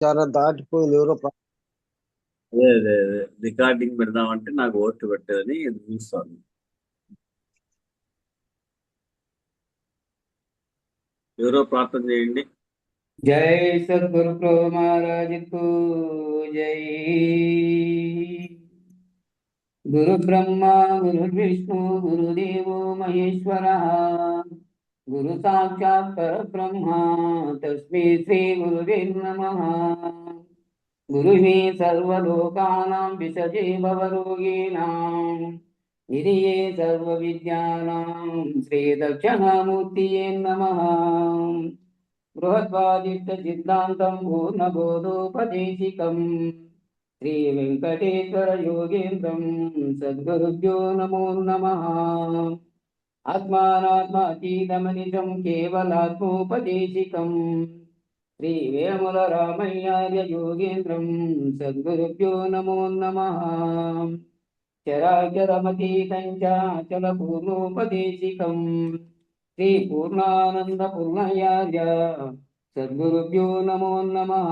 చాలా దాటిపోయింది. అదే అదే అదే రికార్డింగ్ పెడదామంటే నాకు ఓట్లు పెట్టదని చూస్తాను. ఎవరో ప్రార్థన చేయండి. जय सद्गुरु प्रभु महाराज को जय। गुरु ब्रह्मा गुरु विष्णु गुरुदेव महेश्वर गुरु साक्षात् परब्रह्म तस्मै श्री गुरुवे नमः। गुरुः सर्वलोकानां विषजे भवरोगिणां निधये सर्वविद्यानां श्रीदक्षिणामूर्तये नमः। बृहद्वादित्य सिद्धान्तं पूर्णबोधोपदेशिकम् श्रीवेङ्कटेश्वर योगेन्द्रं सद्गुरुभ्यो नमो नमः। आत्मानात्मातीतमनिशं केवलात्मोपदेशिकम् श्रीवेमुलरामय्यार्य योगेन्द्रं सद्गुरुभ्यो नमो नमः। चराचरमतीतं चाचलपूर्णोपदेशिकम् श्रीपूर्णानन्दपूर्णयार्य सद्गुरुभ्यो नमो नमः।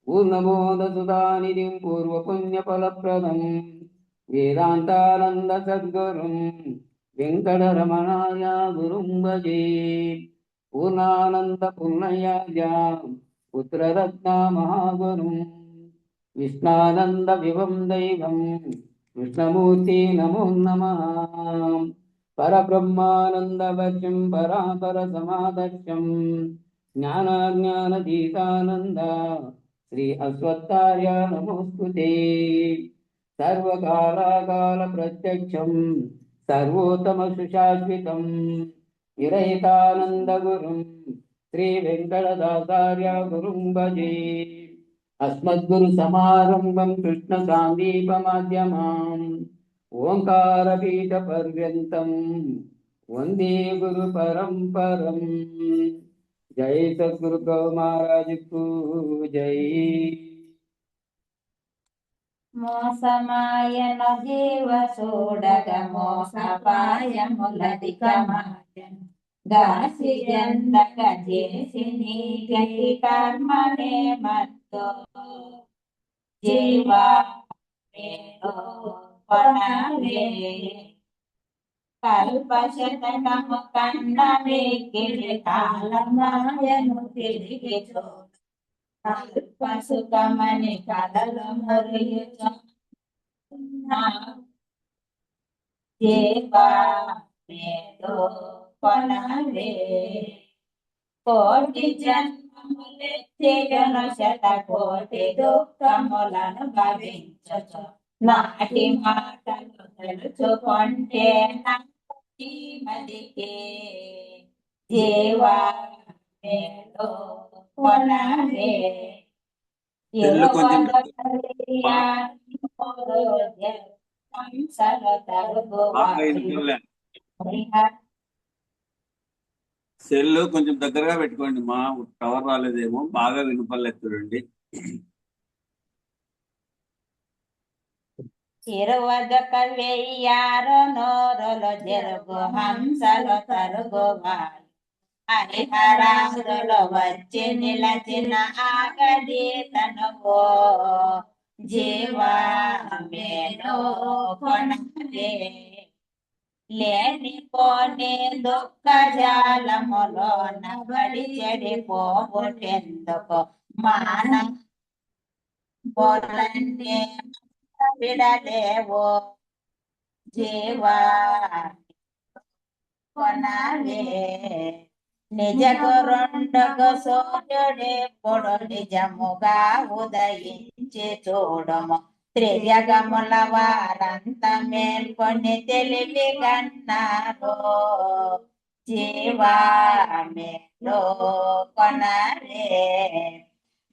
पूर्णबोधसुधानिधिं पूर्वपुण्यफलप्रदम् वेदान्तानन्दसद्गुरुं वेङ्कटरमणाय गुरुं भजे। पूर्णानन्दपूर्णयार्य पुत्ररत्नमहागुरुं विष्णानन्दविभं दैवं कृष्णमूर्ति नमो नमः। परब्रह्मानन्दवर्षं परापरसमादर्शं ज्ञानाज्ञानतीतानन्द श्री अश्वत्थार्य नमोस्तुते। सर्वकालाकालप्रत्यक्षं सर्वोत्तमसुशाश्वितं विरहितानन्दगुरुं श्रीवेङ्कटदासार्य गुरुं भजे। अस्मद्गुरुसमारम्भं कृष्णसान्दीपमाध्यमाम् ओङ्कारपीठपर्यन्तं वन्दे गुरुपरम्परम्। जय सद्गुरु महाराज को जय। మోసమాయన జీవ చూడగ మోసపాయములధికమాయన్ గాసి జందక చేసి నీ గతి కర్మనే మత్తో జీవా మేలో కొనవే కల్పశతకము కన్న మిక్కిలి కాలమాయను తిరిగి చూ సుఖమని కలలు మరియుచున్నా జీవా మేలో కొనవే కోటి జన్మములెత్తియును శతకోటి దుఃఖములను భవించుచు నాటి మాటలు తెలుసుకొంటే నాటి మదికే జీవా మేలో కొనవే సెల్లు కొంచెం సెల్లు కొంచెం దగ్గరగా పెట్టుకోండి. మా టవర్ రాలేదేమో, బాగా వినపడలేదు చూడండి. ఇరువదొక వెయ్యారు నోరులు జరుగు హంసలు తరుగువారు హరిహరాదులు వచ్చి నిలచిన ఆగది తనువో జీవా మేలో కొనవే లేనిపోని దుఃఖ జాలములో నబడి చెడిపోవుటెందుకు మాన పొలన్నే విడలేవో జీవా కొనవే నిజకు రెండుకు సూర్యుడెప్పుడు నిజముగా ఉదయించి చూడము త్రిజగముల వారంత మేల్కొని తెలివి గన్నారు జీవా మేలో కొనవే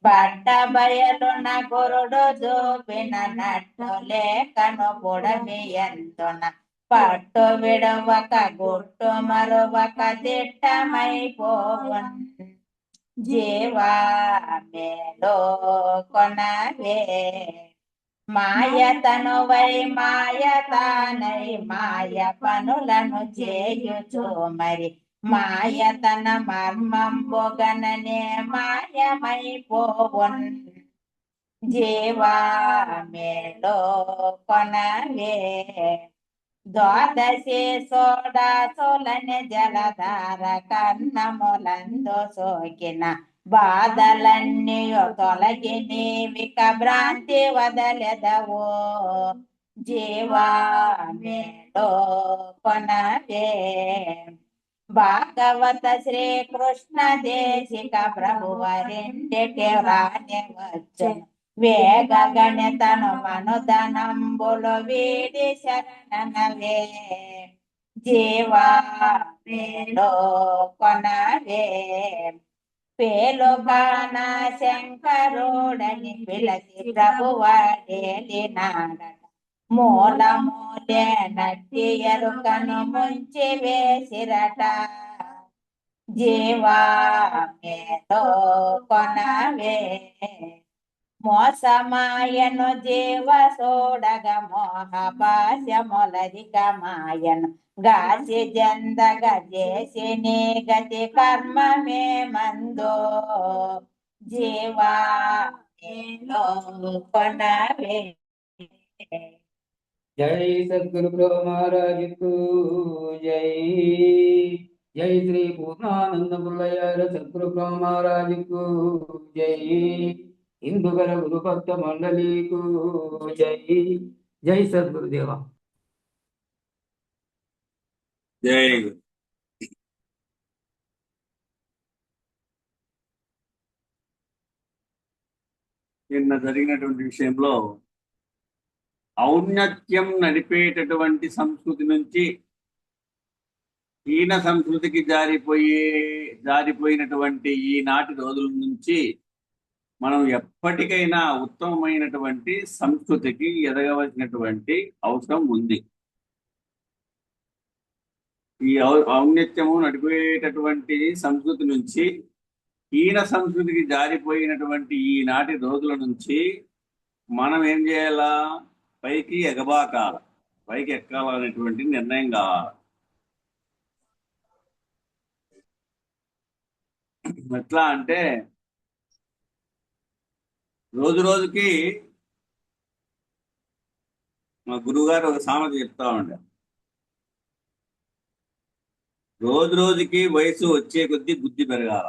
బట్ట బయలున గురుడు చూపిన నట్టు లేఖను పొడమి ఎందున పట్టు విడవక గుట్టు మరువక దిట్టమైపోవన్ జీవా మేలో కొనవే మాయతనువై మాయతానై మాయ పనులను చేయుచు మరి మాయతన మర్మం బొగననే మాయమైపోవన్ జీవా మేలో కొనవే ద్వాదశి సోడా సోలని జలధార కన్నములందు సోకిన బాధలన్నీయు తొలగి నీవిక భ్రాంతి వదలెదవో జీవా మేలో కొనవే భాగవత శ్రీకృష్ణ దేశిక ప్రభువరింటికి రాని వచ్చును వేగ గణితను మనుధనంబులు వీడి శరణనవే జీవా మేలో కొనవే పేలుగాన శంకరుడని పిలచి ప్రభువాడేలినాడట మూలమూలే నట్టి ఎరుకను ముంచి వేసిరట జీవా మేలో కొనవే మోసమాయను జీవ సోడగ మోహ భాష్యములదిక మాయను గాసి జందగ చేసి నీ గతి కర్మమే మందో జీవా మేలో కొనవే జై సద్గురు ప్రభు మహారాజ్ కు జై. జై శ్రీ పూర్ణానంద పుల్లయ్యార సద్గురు ప్రభు మహారాజ్ కు జై. హిందుగల గురు భక్త మండలికు జై. జై సద్గురుదేవ. జై నిన్న జరిగినటువంటి విషయంలో ఔన్నత్యం నడిపేటటువంటి సంస్కృతి నుంచి హీన సంస్కృతికి జారిపోయినటువంటి ఈనాటి రోజుల నుంచి మనం ఎప్పటికైనా ఉత్తమమైనటువంటి సంస్కృతికి ఎదగవలసినటువంటి అవసరం ఉంది. ఈ ఔన్నత్యము నడిపేటటువంటి సంస్కృతి నుంచి హీన సంస్కృతికి జారిపోయినటువంటి ఈనాటి రోజుల నుంచి మనం ఏం చేయాలా? పైకి ఎగబాకాల, పైకి ఎక్కాలనేటువంటి నిర్ణయం కావాలి. ఎట్లా అంటే రోజు రోజుకి మా గురువుగారు ఒక సామెత చెప్తా ఉండే, రోజు రోజుకి వయసు వచ్చే కొద్దీ బుద్ధి పెరగాల,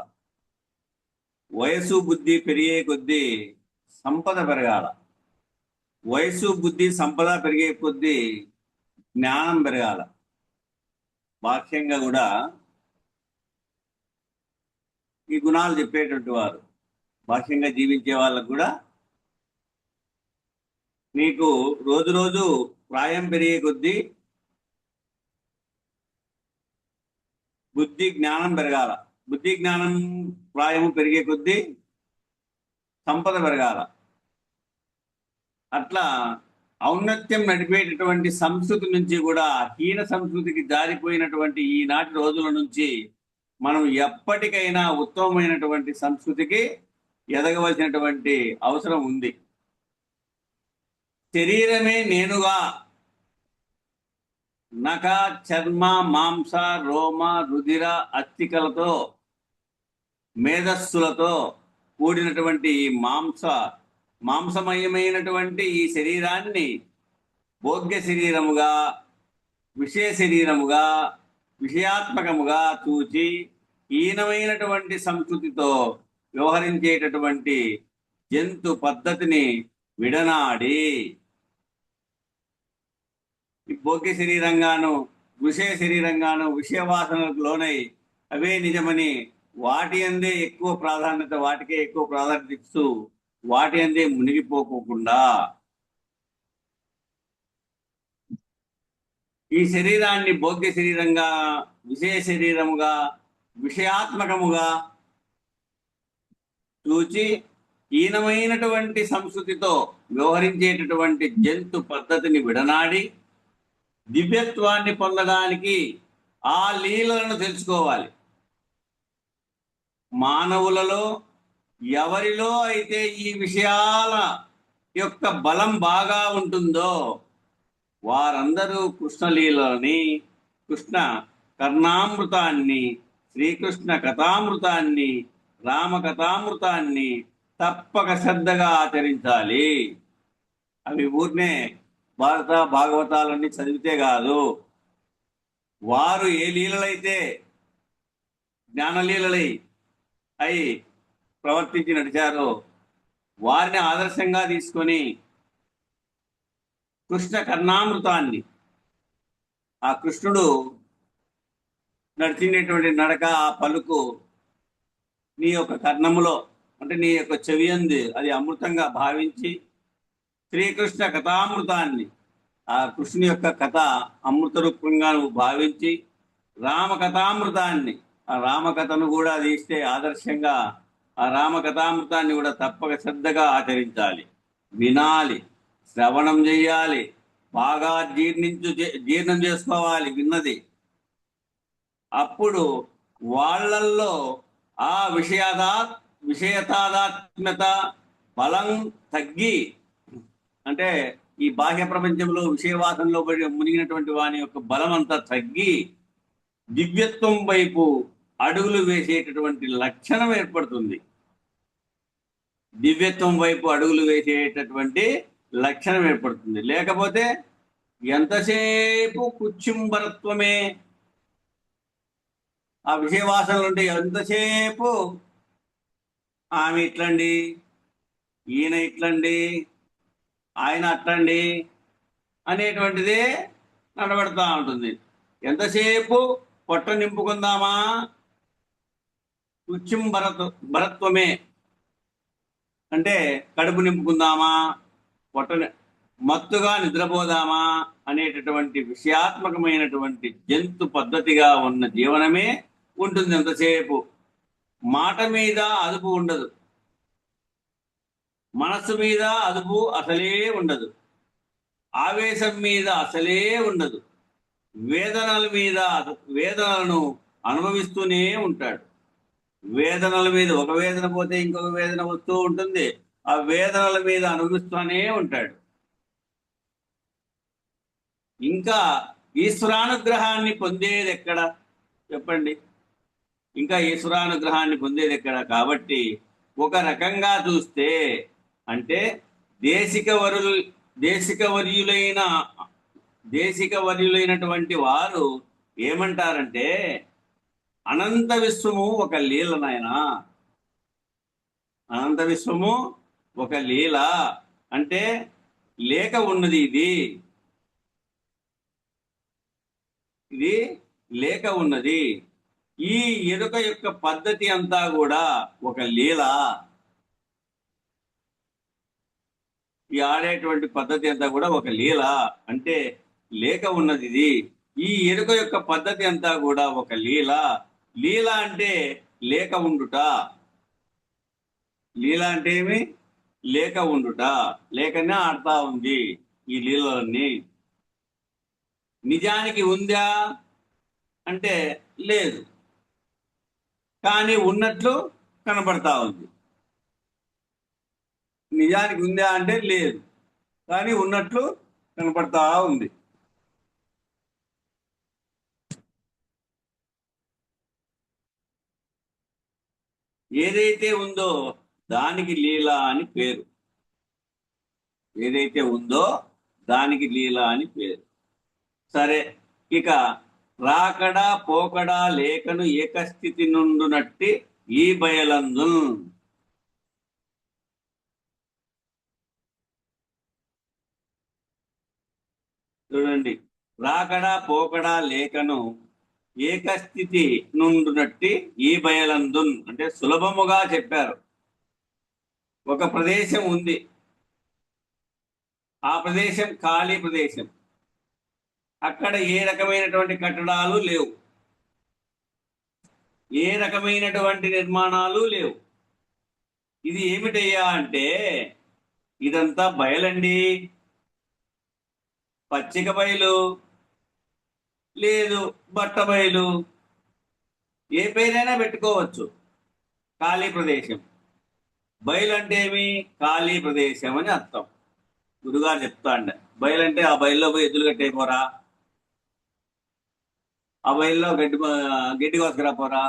వయసు బుద్ధి పెరిగే కొద్దీ సంపద పెరగాల, వయసు బుద్ధి సంపద పెరిగే కొద్దీ జ్ఞానం పెరగాల. బాహ్యంగా కూడా ఈ గుణాలు చెప్పేటటువంటి వారు, బాహ్యంగా జీవించే వాళ్ళకు కూడా నీకు రోజు రోజు ప్రాయం పెరిగే కొద్దీ బుద్ధి జ్ఞానం పెరగాల, బుద్ధి జ్ఞానం ప్రాయము పెరిగే కొద్దీ సంపద పెరగాల. అట్లా ఔన్నత్యం నడిపేటటువంటి సంస్కృతి నుంచి కూడా హీన సంస్కృతికి జారిపోయినటువంటి ఈనాటి రోజుల నుంచి మనం ఎప్పటికైనా ఉత్తమమైనటువంటి సంస్కృతికి ఎదగవలసినటువంటి అవసరం ఉంది. శరీరమే నేనుగా, నఖ చర్మ మాంస రోమ రుధిర అస్థికలతో మేధస్సులతో కూడినటువంటి ఈ మాంసమయమైనటువంటి ఈ శరీరాన్ని భోగ్య శరీరముగా, విషయ శరీరముగా, విషయాత్మకముగా చూచి హీనమైనటువంటి సంస్కృతితో వ్యవహరించేటటువంటి జంతు పద్ధతిని విడనాడి ఈ భోగ్య శరీరంగాను విషయ శరీరంగాను విషయవాసనలకు లోనై అవే నిజమని వాటి అందే ఎక్కువ ప్రాధాన్యత, వాటికే ఎక్కువ ప్రాధాన్యత ఇస్తూ వాటి అందే మునిగిపోకుండా ఈ శరీరాన్ని భోగ్య శరీరంగా, విషయ శరీరముగా, విషయాత్మకముగా చూచి హీనమైనటువంటి సంస్కృతితో వ్యవహరించేటటువంటి జంతు పద్ధతిని విడనాడి దివ్యత్వాన్ని పొందడానికి ఆ లీలలను తెలుసుకోవాలి. మానవులలో ఎవరిలో అయితే ఈ విషయాల యొక్క బలం బాగా ఉంటుందో వారందరూ కృష్ణ లీలని, కృష్ణ కర్ణామృతాన్ని, శ్రీకృష్ణ కథామృతాన్ని, రామ కథామృతాన్ని తప్పక శ్రద్ధగా ఆచరించాలి. అవి ఊరినే భారత భాగవతాలన్నీ చదివితే కాదు, వారు ఏ లీలలైతే జ్ఞానలీలలై అయి ప్రవర్తించి నడిచారో వారిని ఆదర్శంగా తీసుకొని కృష్ణ కర్ణామృతాన్ని, ఆ కృష్ణుడు నడిచినటువంటి నడక, ఆ పలుకు నీ యొక్క కర్ణములో అంటే నీ యొక్క చెవి అంది అది అమృతంగా భావించి శ్రీకృష్ణ కథామృతాన్ని, ఆ కృష్ణుని యొక్క కథ అమృత రూపంగా నువ్వు భావించి రామ కథామృతాన్ని, ఆ రామకథను కూడా తీస్తే ఆదర్శంగా ఆ రామ కథామృతాన్ని కూడా తప్పక శ్రద్ధగా ఆచరించాలి, వినాలి, శ్రవణం చెయ్యాలి, బాగా జీర్ణం చేసుకోవాలి విన్నది. అప్పుడు వాళ్ళల్లో ఆ విషయతాదాత్మ్యత బలం తగ్గి, అంటే ఈ బాహ్య ప్రపంచంలో విషయవాసంలో పడి మునిగినటువంటి వాని యొక్క బలం అంతా తగ్గి దివ్యత్వం వైపు అడుగులు వేసేటటువంటి లక్షణం ఏర్పడుతుంది. దివ్యత్వం వైపు అడుగులు వేసేటటువంటి లక్షణం ఏర్పడుతుంది. లేకపోతే ఎంతసేపు కుచ్చింబరత్వమే, ఆ విషయవాసనలు ఉంటే ఎంతసేపు ఆమె ఇట్లండి, ఈయన ఇట్లండి, ఆయన అట్లండి అనేటువంటిదే నడబడతా ఉంటుంది. ఎంతసేపు పొట్ట నింపుకుందామా, భరత్వమే అంటే కడుపు నింపుకుందామా, పొట్ట మత్తుగా నిద్రపోదామా అనేటటువంటి విషయాత్మకమైనటువంటి జంతు పద్ధతిగా ఉన్న జీవనమే ఉంటుంది. ఎంతసేపు మాట మీద అదుపు ఉండదు, మనస్సు మీద అదుపు అసలే ఉండదు, ఆవేశం మీద అసలే ఉండదు, వేదనలను అనుభవిస్తూనే ఉంటాడు. వేదనల మీద ఒక వేదన పోతే ఇంకొక వేదన వస్తూ ఉంటుంది, ఆ వేదనల మీద అనుభవిస్తూనే ఉంటాడు. ఇంకా ఈశ్వరానుగ్రహాన్ని పొందేది ఎక్కడ చెప్పండి? ఇంకా ఈశ్వరానుగ్రహాన్ని పొందేది ఎక్కడ? కాబట్టి ఒక రకంగా చూస్తే అంటే దేశికవర్యులైనటువంటి వారు ఏమంటారంటే అనంత విశ్వము ఒక లీల నాయనా, అనంత విశ్వము ఒక లీల అంటే లేక ఉన్నది, ఇది లేక ఉన్నది. ఈ ఎరుక యొక్క పద్ధతి అంతా కూడా ఒక లీల. ఈ ఆడేటువంటి పద్ధతి అంతా కూడా ఒక లీల అంటే లేక ఉన్నది ఇది. ఈ ఎరుక యొక్క పద్ధతి అంతా కూడా ఒక లీల. లీల అంటే లేక ఉండుట. లీల అంటే ఏమి? లేక ఉండుట. లేకనే ఆడుతా ఉంది ఈ లీలలన్నీ. నిజానికి ఉందా అంటే లేదు, కానీ ఉన్నట్లు కనబడతా ఉంది. నిజానికి ఉందా అంటే లేదు, కానీ ఉన్నట్లు కనపడతా ఉంది. ఏదైతే ఉందో దానికి లీల అని పేరు. ఏదైతే ఉందో దానికి లీల అని పేరు. సరే, ఇక రాకడా పోకడా లేకను ఏకస్థితి నుండునట్టి ఈ బయలందు. చూడండి, రాకడా పోకడా లేకను ఏకస్థితి నుండునట్టి ఈ బయలందు అంటే సులభముగా చెప్పారు. ఒక ప్రదేశం ఉంది, ఆ ప్రదేశం ఖాళీ ప్రదేశం. అక్కడ ఏ రకమైనటువంటి కట్టడాలు లేవు, ఏ రకమైనటువంటి నిర్మాణాలు లేవు. ఇది ఏమిటయ్యా అంటే ఇదంతా బయలండి, పచ్చిక బయలు, లేదు బట్ట బయలు, ఏ పేరైనా పెట్టుకోవచ్చు. ఖాళీ ప్రదేశం. బయలు అంటే ఏమి? ఖాళీ ప్రదేశం అని అర్థం. గురుగారు చెప్తా అండి, బయలంటే ఆ బయల్లో పోయి ఎద్దులు కట్టేపోరా, ఆ బయలులో గడ్డి కోసుకురా పోరా.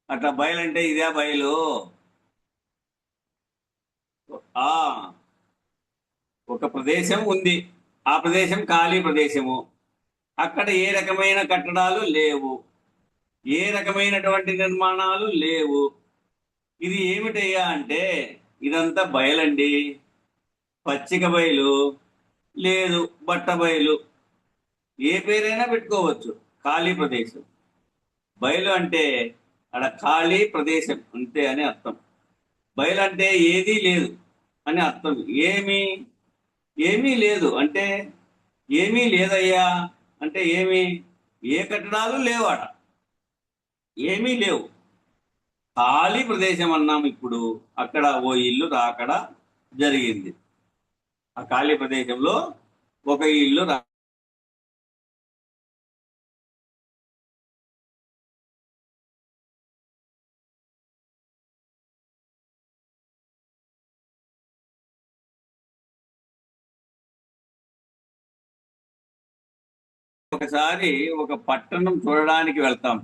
అట్లా బయలంటే ఇదే బయలు. ఆ ఒక ప్రదేశం ఉంది, ఆ ప్రదేశం ఖాళీ ప్రదేశము. అక్కడ ఏ రకమైన కట్టడాలు లేవు, ఏ రకమైనటువంటి నిర్మాణాలు లేవు. ఇది ఏమిటయ్యా అంటే ఇదంతా బయలండి. పచ్చిక బయలు లేదు, బట్ట బయలు, ఏ పేరైనా పెట్టుకోవచ్చు. ఖాళీ ప్రదేశం. బయలు అంటే అక్కడ ఖాళీ ప్రదేశం అంతే అని అర్థం. బయలు అంటే ఏదీ లేదు అని అర్థం. ఏమీ లేదు అంటే ఏమీ లేదయ్యా అంటే ఏ కట్టడాలు లేవు అట, ఏమీ లేవు, ఖాళీ ప్రదేశం అన్నాం. ఇప్పుడు అక్కడ ఓ ఇల్లు రాకడ జరిగింది. ఆ ఖాళీ ప్రదేశంలో ఒక ఇల్లు ఒకసారి ఒక పట్టణం చూడడానికి వెళ్తాం.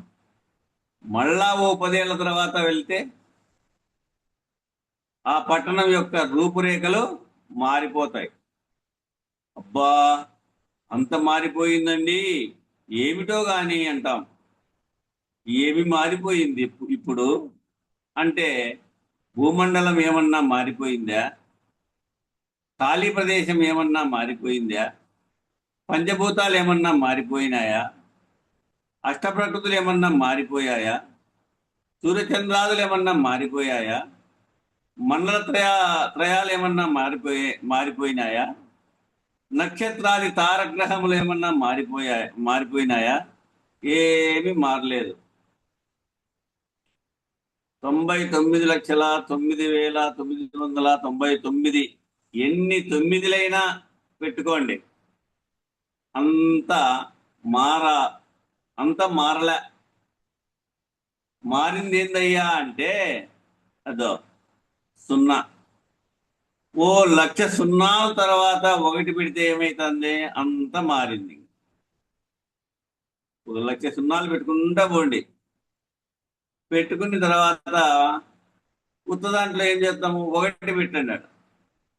మళ్ళా ఓ 10 ఏళ్ల తర్వాత వెళ్తే ఆ పట్టణం యొక్క రూపురేఖలు మారిపోతాయి. అబ్బా, అంత మారిపోయిందండి, ఏమిటో గాని అంటాం. ఏమి మారిపోయింది ఇప్పుడు అంటే భూమండలం ఏమన్నా మారిపోయిందా? ఖాళీ ప్రదేశం ఏమన్నా మారిపోయిందా? పంచభూతాలు ఏమన్నా మారిపోయినాయా? అష్టప్రకృతులు ఏమన్నా మారిపోయాయా? సూర్యచంద్రాదులు ఏమన్నా మారిపోయాయా? మండల త్రయాలు ఏమన్నా మారిపోయినాయా? నక్షత్రాది తారగ్రహములు ఏమన్నా మారిపోయినాయా? ఏమీ మారలేదు. 99,09,999 ఎన్ని తొమ్మిదిలైనా పెట్టుకోండి, అంత మారలే. మారింది ఏందయ్యా అంటే అదో సున్నా. ఓ 1,00,000 సున్నాల తర్వాత ఒకటి పెడితే ఏమైతుంది? అంత మారింది. 1,00,000 సున్నాలు పెట్టుకుంటా పోండి. పెట్టుకున్న తర్వాత ఉత్త దాంట్లో ఏం చేస్తాము? ఒకటి పెట్టండి.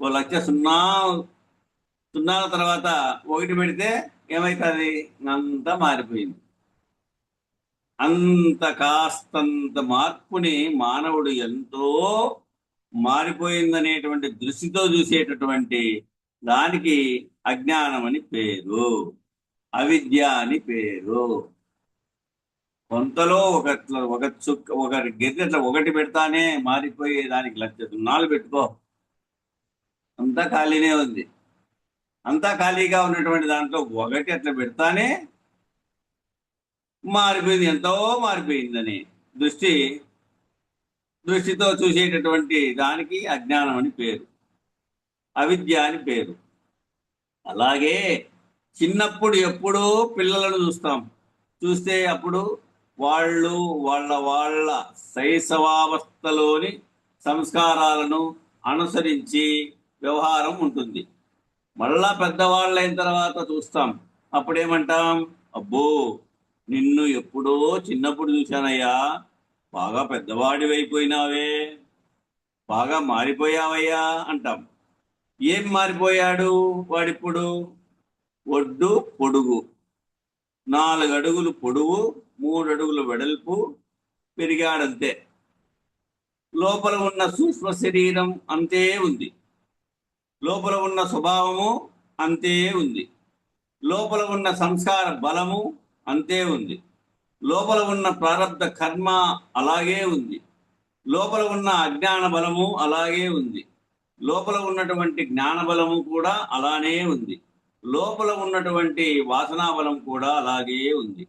ఓ 1,00,000 సున్నాల తర్వాత ఒకటి పెడితే ఏమవుతుంది? అంతా మారిపోయింది. అంత కాస్తంత మార్పుని మానవుడు ఎంతో మారిపోయిందనేటువంటి దృష్టితో చూసేటటువంటి దానికి అజ్ఞానం అని పేరు, అవిద్య అని పేరు. కొంతలో ఒక గిన్నె అట్లా ఒకటి పెడతానే మారిపోయే దానికి 1,00,000 సున్నాలు పెట్టుకో, అంతా ఖాళీనే ఉంది. అంతా ఖాళీగా ఉన్నటువంటి దాంట్లో ఒకటి అట్లా పెడతానే మారిపోయింది, ఎంతో మారిపోయిందని దృష్టితో చూసేటటువంటి దానికి అజ్ఞానం అని పేరు, అవిద్య అని పేరు. అలాగే చిన్నప్పుడు ఎప్పుడో పిల్లలను చూస్తే అప్పుడు వాళ్ళ శైశవావస్థలోని సంస్కారాలను అనుసరించి వ్యవహారం ఉంటుంది. మళ్ళా పెద్దవాళ్ళైన తర్వాత చూస్తాం, అప్పుడేమంటాం? అబ్బో, నిన్ను ఎప్పుడో చిన్నప్పుడు చూశానయ్యా, బాగా పెద్దవాడివైపోయినావే, బాగా మారిపోయావయ్యా అంటాం. ఏం మారిపోయాడు వాడిప్పుడు? ఒడ్డు పొడుగు, 4 అడుగులు పొడువు, 3 అడుగులు వెడల్పు పెరిగాడంతే. లోపల ఉన్న సూక్ష్మ శరీరం అంతే ఉంది, లోపల ఉన్న స్వభావము అంతే ఉంది, లోపల ఉన్న సంస్కార బలము అంతే ఉంది, లోపల ఉన్న ప్రారబ్ధ కర్మ అలాగే ఉంది, లోపల ఉన్న అజ్ఞాన బలము అలాగే ఉంది, లోపల ఉన్నటువంటి జ్ఞాన బలము కూడా అలానే ఉంది, లోపల ఉన్నటువంటి వాసనా బలం కూడా అలాగే ఉంది,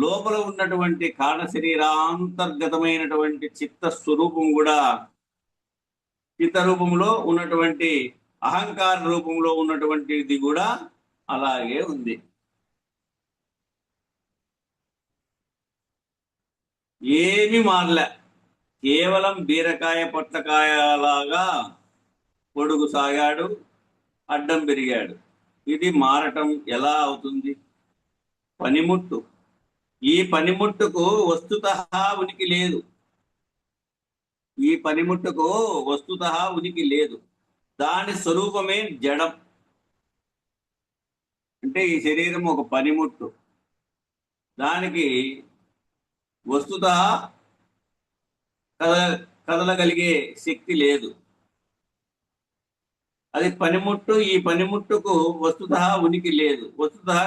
లోపల ఉన్నటువంటి కారణ శరీరాంతర్గతమైనటువంటి చిత్త స్వరూపం కూడా, చిత్త రూపంలో ఉన్నటువంటి అహంకార రూపంలో ఉన్నటువంటిది కూడా అలాగే ఉంది. ఏమీ మారలే. కేవలం బీరకాయ పొట్లకాయలాగా పొడుగు సాగాడు, అడ్డం పెరిగాడు. ఇది మారటం ఎలా అవుతుంది? పనిముట్టు. ఈ పనిముట్టుకు వస్తుతః ఉనికి లేదు. ఈ పనిముట్టుకు వస్తుతః ఉనికి లేదు. దాని స్వరూపమే జడం. అంటే ఈ శరీరం ఒక పనిముట్టు, దానికి వస్తుతః కదలగలిగే శక్తి లేదు. అది పనిముట్టు. ఈ పనిముట్టుకు వస్తుతః ఉనికి లేదు, వస్తుతః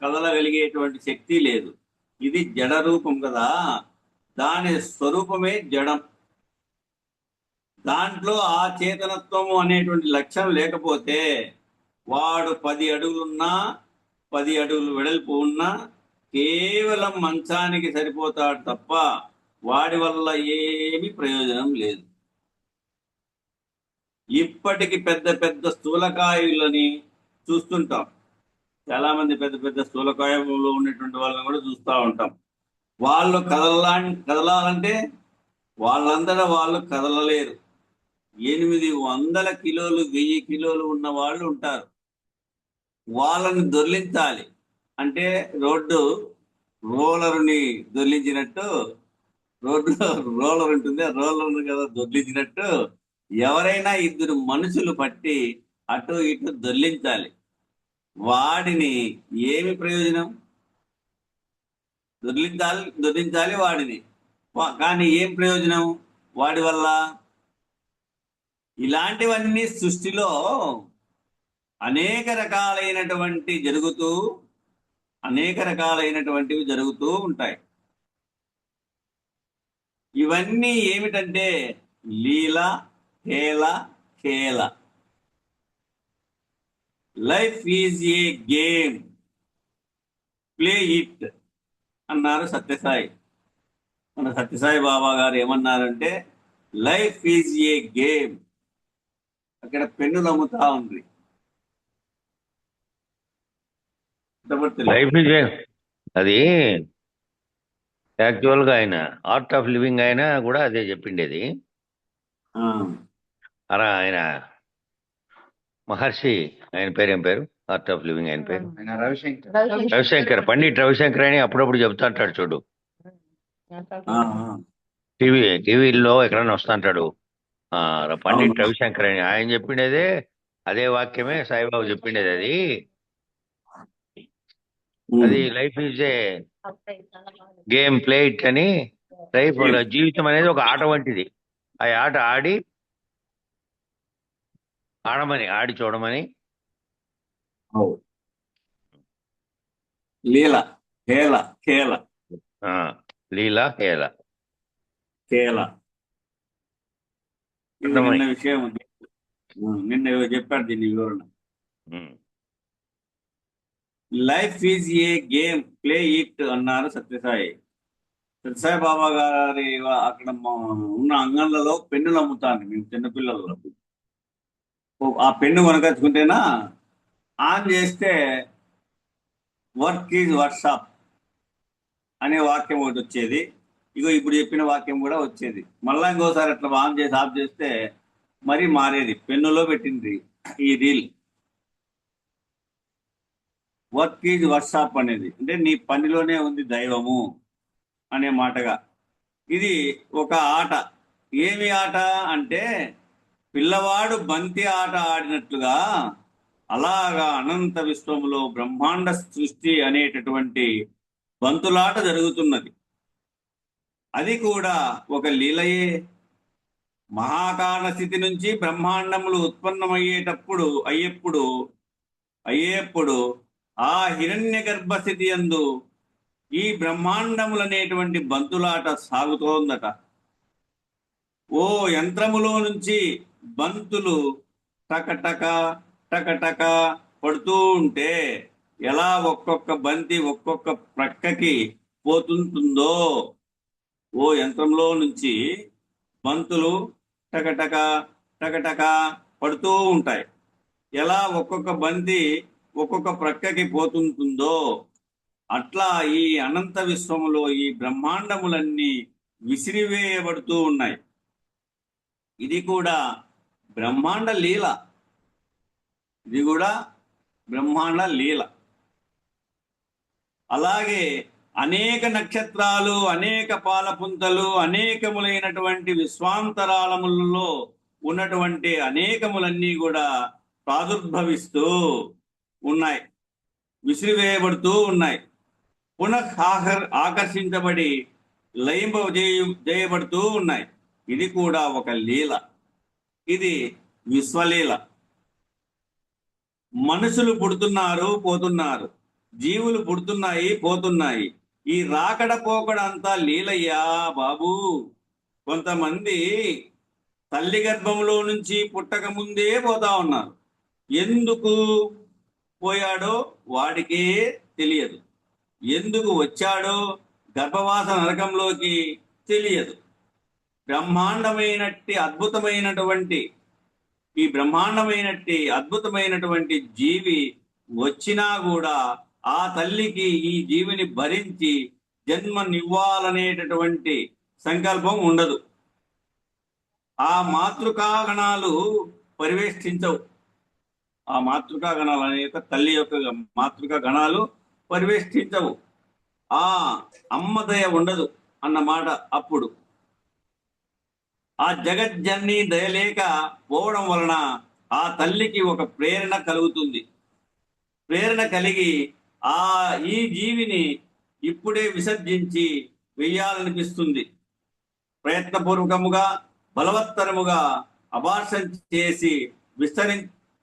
కదలగలిగేటువంటి శక్తి లేదు. ఇది జడ రూపం కదా, దాని స్వరూపమే జడం. దాంట్లో ఆ చేతనత్వము అనేటువంటి లక్ష్యం లేకపోతే వాడు 10 అడుగులున్నా 10 అడుగులు వెడల్పు ఉన్నా కేవలం మంచానికి సరిపోతాడు తప్ప వాడి వల్ల ఏమీ ప్రయోజనం లేదు. ఇప్పటికి పెద్ద పెద్ద స్థూలకాయులని చూస్తుంటాం. చాలా మంది పెద్ద పెద్ద స్థూలకాయంలో ఉన్నటువంటి వాళ్ళని కూడా చూస్తూ ఉంటాం. వాళ్ళు కదలాలంటే వాళ్ళందరూ వాళ్ళు కదలలేరు. 800 కిలోలు 1000 కిలోలు ఉన్న వాళ్ళు ఉంటారు. వాళ్ళని దొర్లించాలి అంటే రోలర్ని దొర్లించినట్టు, రోడ్లో రోలర్ ఉంటుంది, రోలర్ కదా దొర్లించినట్టు ఎవరైనా 2 మనుషులు పట్టి అటు ఇటు దొర్లించాలి. వాడిని ఏమి ప్రయోజనం? దొర్లించాలి వాడిని, కానీ ఏం ప్రయోజనం వాడి వల్ల? ఇలాంటివన్నీ సృష్టిలో అనేక రకాలైనటువంటివి జరుగుతూ ఉంటాయి. ఇవన్నీ ఏమిటంటే లీల, హేళ, ఖేళ. Life is a game, play it అన్నారు సత్యసాయి. మన సత్యసాయి బాబా గారు ఏమన్నారంటే లైఫ్ ఈజ్ ఏ గేమ్. అక్కడ పెన్నులు అమ్ముతా ఉంది. లైఫ్ ఇస్ అది యాక్చువల్ గా ఆయన ఆర్ట్ ఆఫ్ లివింగ్ అయినా కూడా అదే చెప్పిండేది. అలా ఆయన మహర్షి, ఆయన పేరు ఏం పేరు? ఆర్ట్ ఆఫ్ లివింగ్ ఆయన పేరు రవిశంకర్, పండిట్ రవిశంకర్ అని అప్పుడప్పుడు చెప్తా అంటాడు చూడు. టీవీలో ఎక్కడైనా వస్తుంటాడు పండిట్ రవిశంకర్ అని. ఆయన చెప్పిండేదే అదే వాక్యమే సాయిబాబు చెప్పిండేది. అది life is a game, play it అని. లైఫ్ జీవితం అనేది ఒక ఆట వంటిది. ఆ ఆట ఆడి చూడమని. లీల, హేళ, ఖేళ. లీల, హేళ, ఖేళ. నిన్న విషయం ఉంది, నిన్న చెప్పాడు దీని వివరణ. Life is a game, play it అన్నారు సత్యసాయి. సత్యసాయి బాబా గారి అక్కడ ఉన్న అంగన్లలో పెన్నులు అమ్ముతాను మేము చిన్నపిల్లలలో. ఆ పెన్ను కొనకచ్చుకుంటేనా ఆన్ చేస్తే వర్క్ ఈజ్ వర్క్షాప్ అనే వాక్యం ఒకటి వచ్చేది. ఇగో ఇప్పుడు చెప్పిన వాక్యం కూడా వచ్చేది. మళ్ళా ఇంకోసారి అట్లా ఆన్ చేసి ఆఫ్ చేస్తే మరీ మారేది. పెన్నులో పెట్టింది ఈ రీల్. వర్క్ ఈజ్ వర్క్షాప్ అనేది అంటే నీ పనిలోనే ఉంది దైవము అనే మాటగా. ఇది ఒక ఆట. ఏమి ఆట అంటే పిల్లవాడు బంతి ఆట ఆడినట్లుగా అలాగా అనంత విశ్వములో బ్రహ్మాండ సృష్టి అనేటటువంటి బంతులాట జరుగుతున్నది. అది కూడా ఒక లీలయే. మహాకారణ స్థితి నుంచి బ్రహ్మాండములు అయ్యేప్పుడు ఆ హిరణ్య గర్భస్థితి యందు ఈ బ్రహ్మాండములనేటువంటి బంతులాట సాగుతోందట. ఓ యంత్రములో నుంచి బంతులు టకటక టకటక పడుతూ ఉంటే ఎలా ఒక్కొక్క బంతి ఒక్కొక్క ప్రక్కకి పోతుంటుందో, ఓ యంత్రంలో నుంచి బంతులు టకటక టకటక పడుతూ ఉంటాయి. ఎలా ఒక్కొక్క బంతి ఒక్కొక్క ప్రక్కకి పోతుంటుందో అట్లా ఈ అనంత విశ్వములో ఈ బ్రహ్మాండములన్నీ విసిరివేయబడుతూ ఉన్నాయి. ఇది కూడా బ్రహ్మాండ లీల. అలాగే అనేక నక్షత్రాలు, అనేక పాలపుంతలు, అనేకములైనటువంటి విశ్వాంతరాళములలో ఉన్నటువంటి అనేకములన్నీ కూడా ప్రాదుర్భవిస్తూ ఉన్నాయి, విసిరివేయబడుతూ ఉన్నాయి, పునః ఆకర్షించబడి చేయబడుతూ ఉన్నాయి. ఇది కూడా ఒక లీల, ఇది విశ్వలీల. మనుషులు పుడుతున్నారు, పోతున్నారు, జీవులు పుడుతున్నాయి, పోతున్నాయి. ఈ రాకడ పోకడ అంతా లీలయ్యా బాబు. కొంతమంది తల్లి గర్భంలో నుంచి పుట్టక ముందే పోతా ఉన్నారు. ఎందుకు పోయాడో వాడికే తెలియదు, ఎందుకు వచ్చాడో గర్భవాస నరకంలోకి తెలియదు. ఈ బ్రహ్మాండమైనటువంటి జీవి వచ్చినా కూడా ఆ తల్లికి ఈ జీవిని భరించి జన్మనివ్వాలనేటటువంటి సంకల్పం ఉండదు. ఆ మాతృకాగణాలు పరివేష్టించవు. ఆ మాతృకాగణాలు అనేక తల్లి యొక్క మాతృకా గణాలు పరివేష్టించవు. ఆ అమ్మదయ ఉండదు అన్నమాట. అప్పుడు ఆ జగజ్జన్ని దయలేక పోవడం వలన ఆ తల్లికి ఒక ప్రేరణ కలుగుతుంది. ప్రేరణ కలిగి ఈ జీవిని ఇప్పుడే విసర్జించి వెయ్యాలనిపిస్తుంది. ప్రయత్నపూర్వకముగా బలవత్తరముగా అబార్షన్ చేసి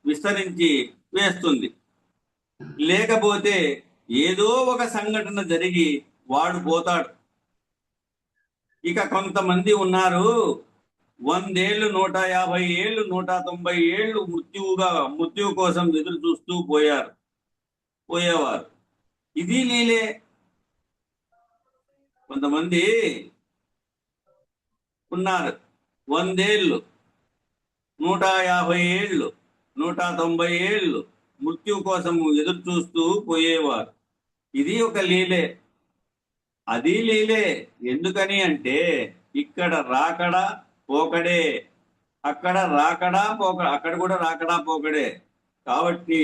విస్తరించి వేస్తుంది. లేకపోతే ఏదో ఒక సంఘటన జరిగి వాడు పోతాడు. ఇక కొంతమంది ఉన్నారు, 100 ఏళ్ళు, 150 ఏళ్ళు, 190 ఏళ్ళు మృత్యువు కోసం ఎదురు చూస్తూ పోయేవారు. ఇది లీలే. కొంతమంది ఉన్నారు 100 ఏళ్ళు, 150 ఏళ్ళు, 190 ఏళ్ళు మృత్యువు కోసం ఎదురు చూస్తూ పోయేవారు. ఇది ఒక లీలే, అది లీలే. ఎందుకని అంటే ఇక్కడ రాకడా పోకడే, అక్కడ కూడా రాకడా పోకడే. కాబట్టి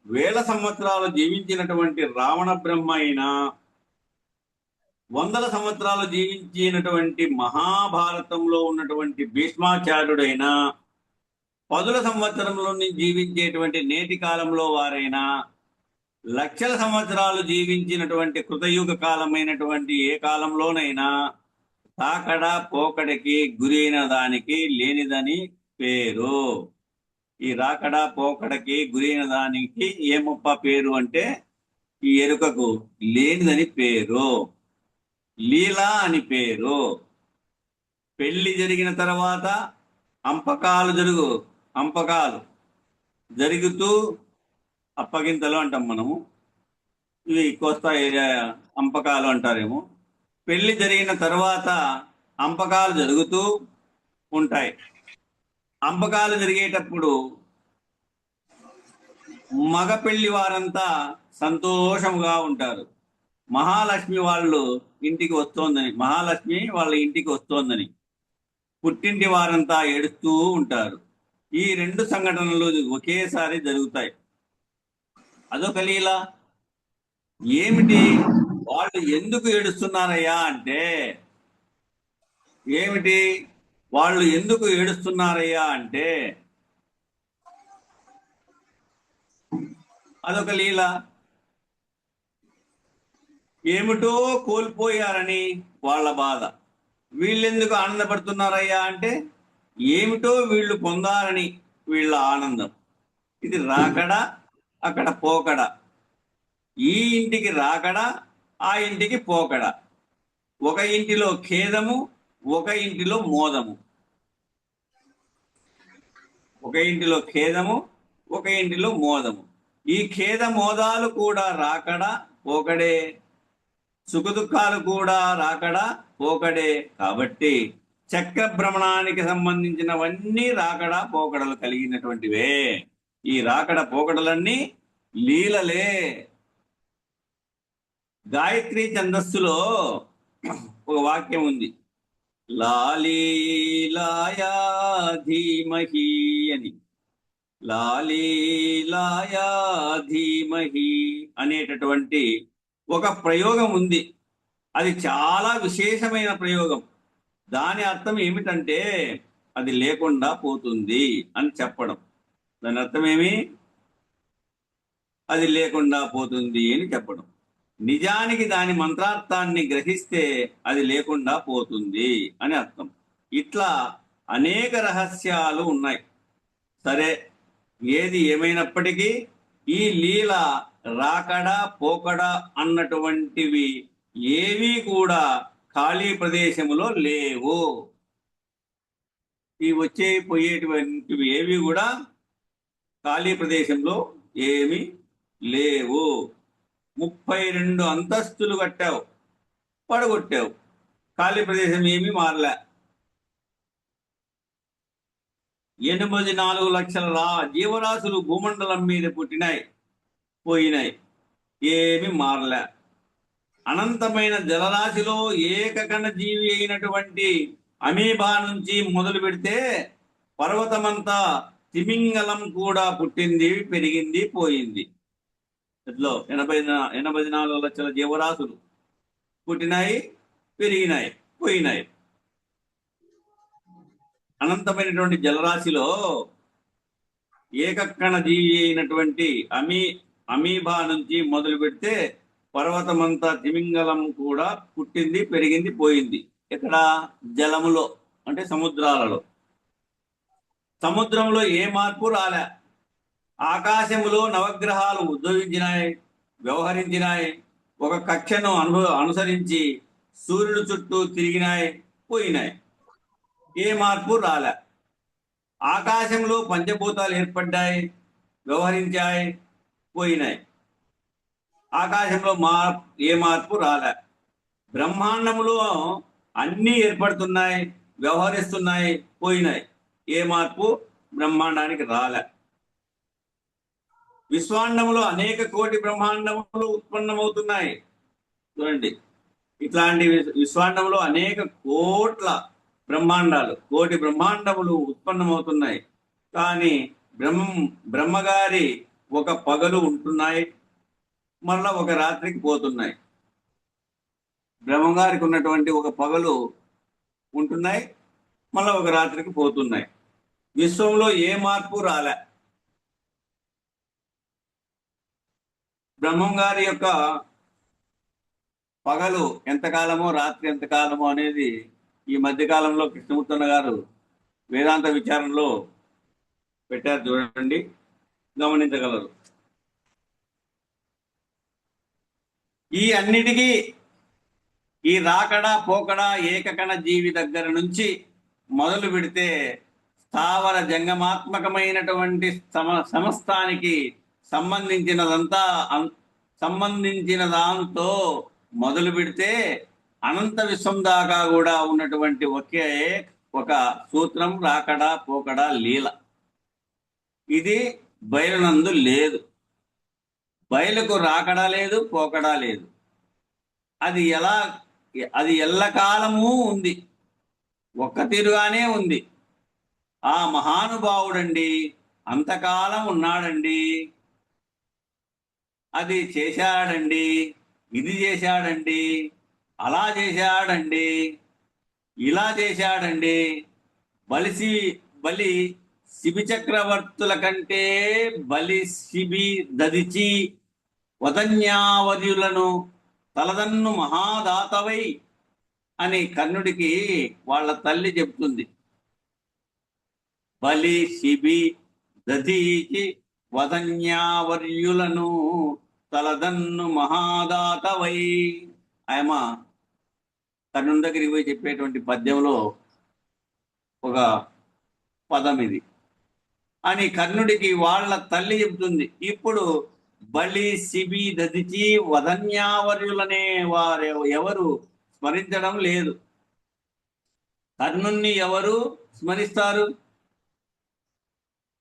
వేల సంవత్సరాలు జీవించినటువంటి రావణ బ్రహ్మ అయినా, 100 సంవత్సరాలు జీవించినటువంటి మహాభారతంలో ఉన్నటువంటి భీష్మాచార్యుడైనా, 10 సంవత్సరంలో జీవించేటువంటి నేటి కాలంలో వారైనా, లక్షల సంవత్సరాలు జీవించినటువంటి కృతయుగ కాలమైనటువంటి ఏ కాలంలోనైనా రాకడ పోకడికి గురైన దానికి లేనిదని పేరు. ఈ రాకడ పోకడకి గురైన దానికి ఏమప్ప పేరు అంటే ఈ ఎరుకకు లేనిదని పేరు, లీలా అని పేరు. పెళ్లి జరిగిన తర్వాత అంపకాలు జరుగుతూ అప్పగింతలు అంటాం మనము, ఇవి కోస్తా ఏరియా అంపకాలు అంటారేమో. పెళ్లి జరిగిన తర్వాత అంపకాలు జరుగుతూ ఉంటాయి. అంపకాలు జరిగేటప్పుడు మగ పెళ్లి వారంతా సంతోషంగా ఉంటారు. మహాలక్ష్మి వాళ్ళ ఇంటికి వస్తోందని పుట్టింటి వారంతా ఏడుస్తూ ఉంటారు. ఈ 2 సంఘటనలు ఒకేసారి జరుగుతాయి. అదొక లీల. ఏమిటి వాళ్ళు ఎందుకు ఏడుస్తున్నారయ్యా అంటే అదొక లీల. ఏమిటో కోల్పోయారని వాళ్ళ బాధ. వీళ్ళెందుకు ఆనందపడుతున్నారయ్యా అంటే ఏమిటో వీళ్ళు పొందాలని వీళ్ళ ఆనందం. ఇది రాకడా, అక్కడ పోకడా. ఈ ఇంటికి రాకడా, ఆ ఇంటికి పోకడా. ఒక ఇంటిలో ఖేదము, ఒక ఇంటిలో మోదము. ఈ ఖేద మోదాలు కూడా రాకడా పోకడే, సుఖదుఖాలు కూడా రాకడా పోకడే. కాబట్టి చక్ర భ్రమణానికి సంబంధించినవన్నీ రాకడా పోకడలు కలిగినటువంటివే. ఈ రాకడ పోకడలన్నీ లీలలే. గాయత్రి ఛందస్సులో ఒక వాక్యం ఉంది, లాలీలాయా ధీమహి అని. లాలీలాయా ధీమహి అనేటటువంటి ఒక ప్రయోగం ఉంది. అది చాలా విశేషమైన ప్రయోగం. దాని అర్థం ఏమిటంటే అది లేకుండా పోతుంది అని చెప్పడం. దాని అర్థం ఏమి? అది లేకుండా పోతుంది అని చెప్పడం. నిజానికి దాని మంత్రార్థాన్ని గ్రహిస్తే అది లేకుండా పోతుంది అని అర్థం. ఇట్లా అనేక రహస్యాలు ఉన్నాయి. సరే, ఏది ఏమైనప్పటికీ ఈ లీల రాకడా పోకడా అన్నటువంటివి ఏవీ కూడా ఖాళీ ప్రదేశములో లేవు. ఈ వచ్చే పోయేటువంటివి ఏవి కూడా ఖాళీ ప్రదేశంలో ఏమీ లేవు. 32 అంతస్తులు కట్టావు, పడగొట్టావు, ఖాళీ ప్రదేశం ఏమీ మారలే. 84 లక్షల జీవరాశులు భూమండలం మీద పుట్టినాయి, పోయినాయి, ఏమి మారలే. అనంతమైన జలరాశిలో ఏకకణ జీవి అయినటువంటి అమీబా నుంచి మొదలు పెడితే పర్వతమంతా తిమింగలం కూడా పుట్టింది, పెరిగింది, పోయింది. ఇట్లో 84 లక్షల జీవరాశులు పుట్టినాయి, పెరిగినాయి, పోయినాయి. అనంతమైనటువంటి జలరాశిలో ఏకకణ జీవి అయినటువంటి అమీబా నుంచి మొదలు పెడితే పర్వతమంతా తిమింగలం కూడా పుట్టింది, పెరిగింది, పోయింది. ఇక్కడ జలములో అంటే సముద్రాలలో. సముద్రంలో ఏ మార్పు రాలే. ఆకాశములో నవగ్రహాలు ఉద్భవించినాయి, వ్యవహరించినాయి, ఒక కక్షను అనుసరించి సూర్యుడు చుట్టూ తిరిగినాయి, పోయినాయి. ఏ మార్పు రాలే. ఆకాశంలో పంచభూతాలు ఏర్పడ్డాయి, వ్యవహరించాయి, పోయినాయి. ఆకాశంలో ఏ మార్పు రాలే. బ్రహ్మాండములో అన్నీ ఏర్పడుతున్నాయి, వ్యవహరిస్తున్నాయి, పోయినాయి. ఏ మార్పు బ్రహ్మాండానికి రాలే. విశ్వాండములో అనేక కోటి బ్రహ్మాండములు ఉత్పన్నమవుతున్నాయి. చూడండి, ఇట్లాంటి విశ్వాండంలో అనేక కోట్ల బ్రహ్మాండాలు, కోటి బ్రహ్మాండములు ఉత్పన్నమవుతున్నాయి. కానీ బ్రహ్మగారి ఒక పగలు ఉంటున్నాయి, మరలా ఒక రాత్రికి పోతున్నాయి. బ్రహ్మగారికి ఉన్నటువంటి ఒక పగలు ఉంటున్నాయి, మళ్ళా ఒక రాత్రికి పోతున్నాయి. విశ్వంలో ఏ మార్పు రాలే. బ్రహ్మం గారి యొక్క పగలు ఎంతకాలమో, రాత్రి ఎంతకాలమో అనేది ఈ మధ్యకాలంలో కృష్ణమూర్తన్న గారు వేదాంత విచారణలో పెట్టారు. చూడండి, గమనించగలరు. ఈ అన్నిటికీ ఈ రాకడా పోకడా ఏకకణ జీవి దగ్గర నుంచి మొదలు పెడితే స్థావర జంగమాత్మకమైనటువంటి సమస్తానికి సంబంధించిన దాంతో మొదలు పెడితే అనంత విశ్వం దాకా కూడా ఉన్నటువంటి ఒకే ఒక సూత్రం రాకడా పోకడా లీల. ఇది బయలునందు లేదు. బయలుకు రాకడా లేదు, పోకడా లేదు. అది ఎల్లకాలము ఉంది, ఒక్క తీరుగానే ఉంది. ఆ మహానుభావుడండి అంతకాలం ఉన్నాడండి, అది చేశాడండి, ఇది చేశాడండి, అలా చేశాడండి, ఇలా చేశాడండి. బలి శిబి చక్రవర్తుల కంటే బలి శిబి దదిచి వదన్యావర్యులను తలదన్ను మహాదాతవై అని కర్ణుడికి వాళ్ళ తల్లి చెప్తుంది. బలి శిబి దదిచి వదన్యావర్యులను తలదన్ను మహాదాతవై. ఆయమ కర్ణుని దగ్గరికి పోయి చెప్పేటువంటి పద్యంలో ఒక పదం ఇది అని కర్ణుడికి వాళ్ళ తల్లి చెబుతుంది. ఇప్పుడు బలి శిబి దదిచి వదన్యావర్యులనే వారు ఎవరు స్మరించడం లేదు. కర్ణుణ్ణి ఎవరు స్మరిస్తారు?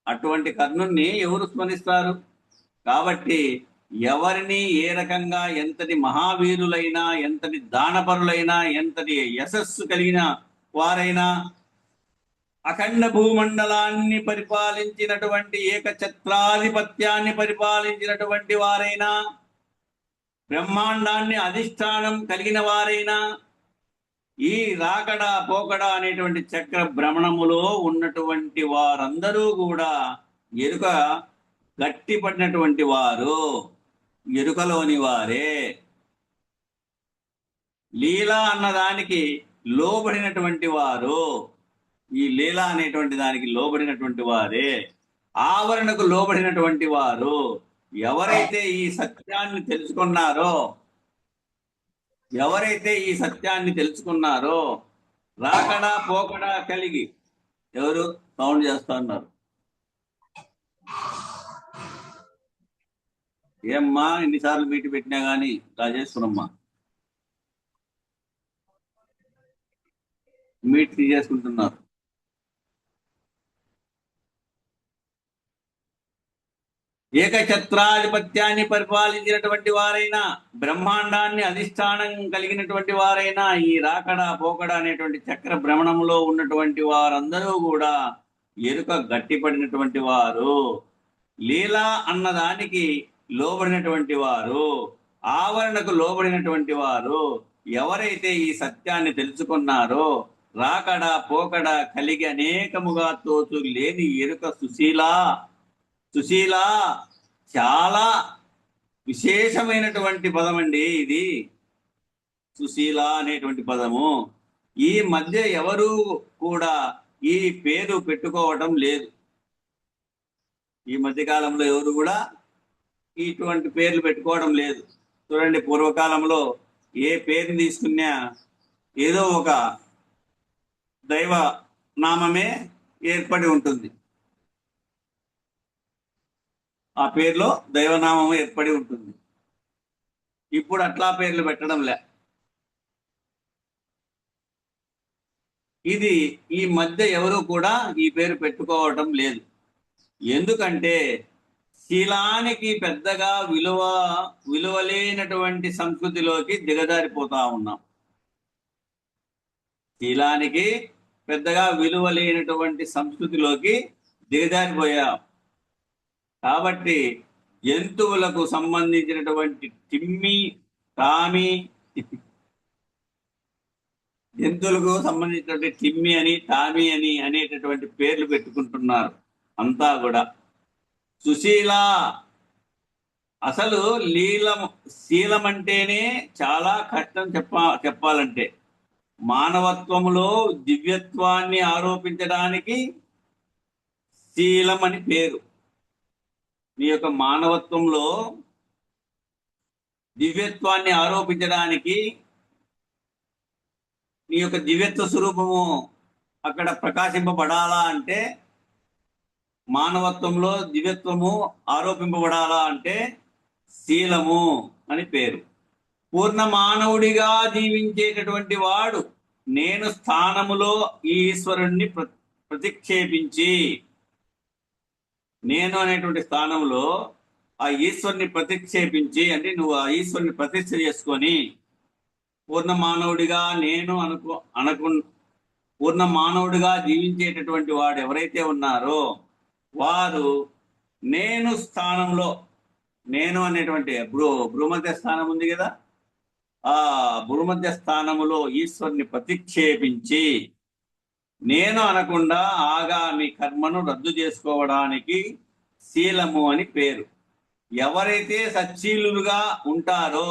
అటువంటి కర్ణుణ్ణి ఎవరు స్మరిస్తారు? కాబట్టి ఎవరిని ఏ రకంగా ఎంతటి మహావీరులైనా, ఎంతటి దానపరులైనా, ఎంతటి యశస్సు కలిగిన వారైనా, అఖండ భూమండలాన్ని పరిపాలించినటువంటి ఏకఛత్రాధిపత్యాన్ని పరిపాలించినటువంటి వారైనా, బ్రహ్మాండాన్ని అధిష్టానం కలిగిన వారైనా ఈ రాకడ పోకడ అనేటువంటి చక్ర భ్రమణములో ఉన్నటువంటి వారందరూ కూడా ఎరుక గట్టిపడినటువంటి వారు, ఎరుకలోని వారే. లీలా అన్నదానికి లోబడినటువంటి వారు, ఈ లీలా అనేటువంటి దానికి లోబడినటువంటి వారే, ఆవరణకు లోబడినటువంటి వారు. ఎవరైతే ఈ సత్యాన్ని తెలుసుకున్నారో, రాకడా పోకడా కలిగి, ఎవరు సౌండ్ చేస్తా ఉన్నారు? ఏమ్మా ఎన్నిసార్లు మీటి పెట్టినా గానీ రాజేశ్వరమ్మా మీట్ తీసేసుకుంటున్నారు. ఏకఛత్రాధిపత్యాన్ని పరిపాలించినటువంటి వారైనా, బ్రహ్మాండాన్ని అధిష్టానం కలిగినటువంటి వారైనా, ఈ రాకడ పోకడ అనేటువంటి చక్ర భ్రమణంలో ఉన్నటువంటి వారందరూ కూడా ఎరుక గట్టిపడినటువంటి వారు, లీలా అన్నదానికి లోబడినటువంటి వారు, ఆవరణకు లోబడినటువంటి వారు. ఎవరైతే ఈ సత్యాన్ని తెలుసుకున్నారో, రాకడ పోకడ కలిగి అనేకముగా తోచు లేని ఎరుక సుశీల చాలా విశేషమైనటువంటి పదం అండి ఇది. సుశీల అనేటువంటి పదము ఈ మధ్య ఎవరు కూడా ఈ పేరు పెట్టుకోవటం లేదు. ఈ మధ్య కాలంలో ఎవరు కూడా ఇటువంటి పేర్లు పెట్టుకోవడం లేదు. చూడండి, పూర్వకాలంలో ఏ పేరుని తీసుకున్నా ఏదో ఒక దైవ నామమే ఏర్పడి ఉంటుంది. ఆ పేరులో దైవనామం ఏర్పడి ఉంటుంది. ఇప్పుడు అట్లా పేర్లు పెట్టడం లే. ఇది ఈ మధ్య ఎవరు కూడా ఈ పేరు పెట్టుకోవటం లేదు. ఎందుకంటే శీలానికి పెద్దగా విలువలేనటువంటి సంస్కృతిలోకి దిగజారిపోతా ఉన్నాం. శీలానికి పెద్దగా విలువలేనటువంటి సంస్కృతిలోకి దిగజారిపోయాం. కాబట్టి జంతువులకు సంబంధించినటువంటి జంతువులకు సంబంధించినటువంటి టిమ్మి అని, టామీ అని అనేటటువంటి పేర్లు పెట్టుకుంటున్నారు అంతా కూడా. సుశీల అసలు శీలం అంటేనే చాలా కష్టం చెప్పాలంటే. మానవత్వములో దివ్యత్వాన్ని ఆరోపించడానికి శీలం అని పేరు. నీ యొక్క మానవత్వంలో దివ్యత్వాన్ని ఆరోపించడానికి, నీ యొక్క దివ్యత్వ స్వరూపము అక్కడ ప్రకాశింపబడాలా అంటే, మానవత్వంలో దివ్యత్వము ఆరోపింపబడాలా అంటే శీలము అని పేరు. పూర్ణ మానవుడిగా జీవించేటటువంటి వాడు నేను స్థానములో ఈ ఈశ్వరుణ్ణి ప్రతిక్షేపించి, నేను అనేటువంటి స్థానంలో ఆ ఈశ్వరుని ప్రతిక్షేపించి, అంటే నువ్వు ఆ ఈశ్వరుని ప్రతిష్ఠ చేసుకొని పూర్ణ మానవుడిగా పూర్ణ మానవుడిగా జీవించేటటువంటి వాడు ఎవరైతే ఉన్నారో వారు నేను స్థానంలో, నేను అనేటువంటి భూమధ్య స్థానం ఉంది కదా, ఆ భూమధ్య స్థానములో ఈశ్వరుని ప్రతిక్షేపించి నేను అనకుండా ఆగామి కర్మను రద్దు చేసుకోవడానికి శీలము అని పేరు. ఎవరైతే సచ్చీలుగా ఉంటారో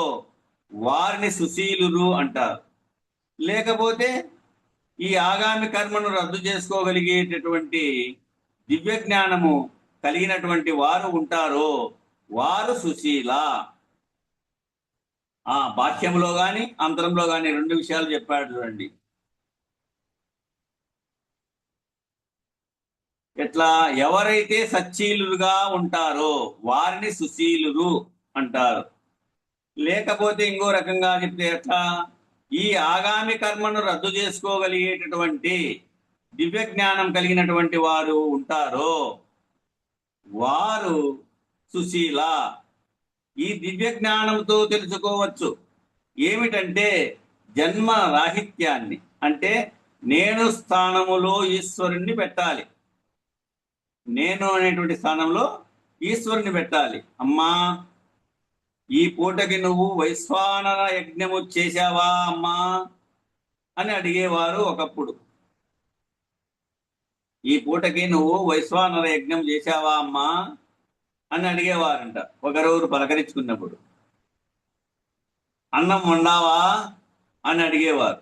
వారిని సుశీలురు అంటారు. లేకపోతే ఈ ఆగామి కర్మను రద్దు చేసుకోగలిగేటటువంటి దివ్య జ్ఞానము కలిగినటువంటి వారు ఉంటారో వారు సుశీల. భాష్యంలో గాని అంతరంలో గాని రెండు విషయాలు చెప్పాడు చూడండి. ఎట్లా? ఎవరైతే సచ్చీలుగా ఉంటారో వారిని సుశీలురు అంటారు. లేకపోతే ఇంకో రకంగా చెప్తే ఎట్లా? ఈ ఆగామి కర్మను రద్దు చేసుకోగలిగేటటువంటి దివ్య జ్ఞానం కలిగినటువంటి వారు ఉంటారో వారు సుశీల. ఈ దివ్య జ్ఞానంతో తెలుసుకోవచ్చు ఏమిటంటే జన్మ రాహిత్యాన్ని, అంటే నేను స్థానములో ఈశ్వరుణ్ణి పెట్టాలి. నేను అనేటువంటి స్థానంలో ఈశ్వరుని పెట్టాలి. అమ్మా ఈ పూటకి నువ్వు వైశ్వానర యజ్ఞము చేశావా అమ్మా అని అడిగేవారు ఒకప్పుడు. ఈ పూటకి నువ్వు వైశ్వానర యజ్ఞం చేశావా అమ్మా అని అడిగేవారంట ఒకరెవరు పలకరించుకున్నప్పుడు. అన్నం వండావా అని అడిగేవారు.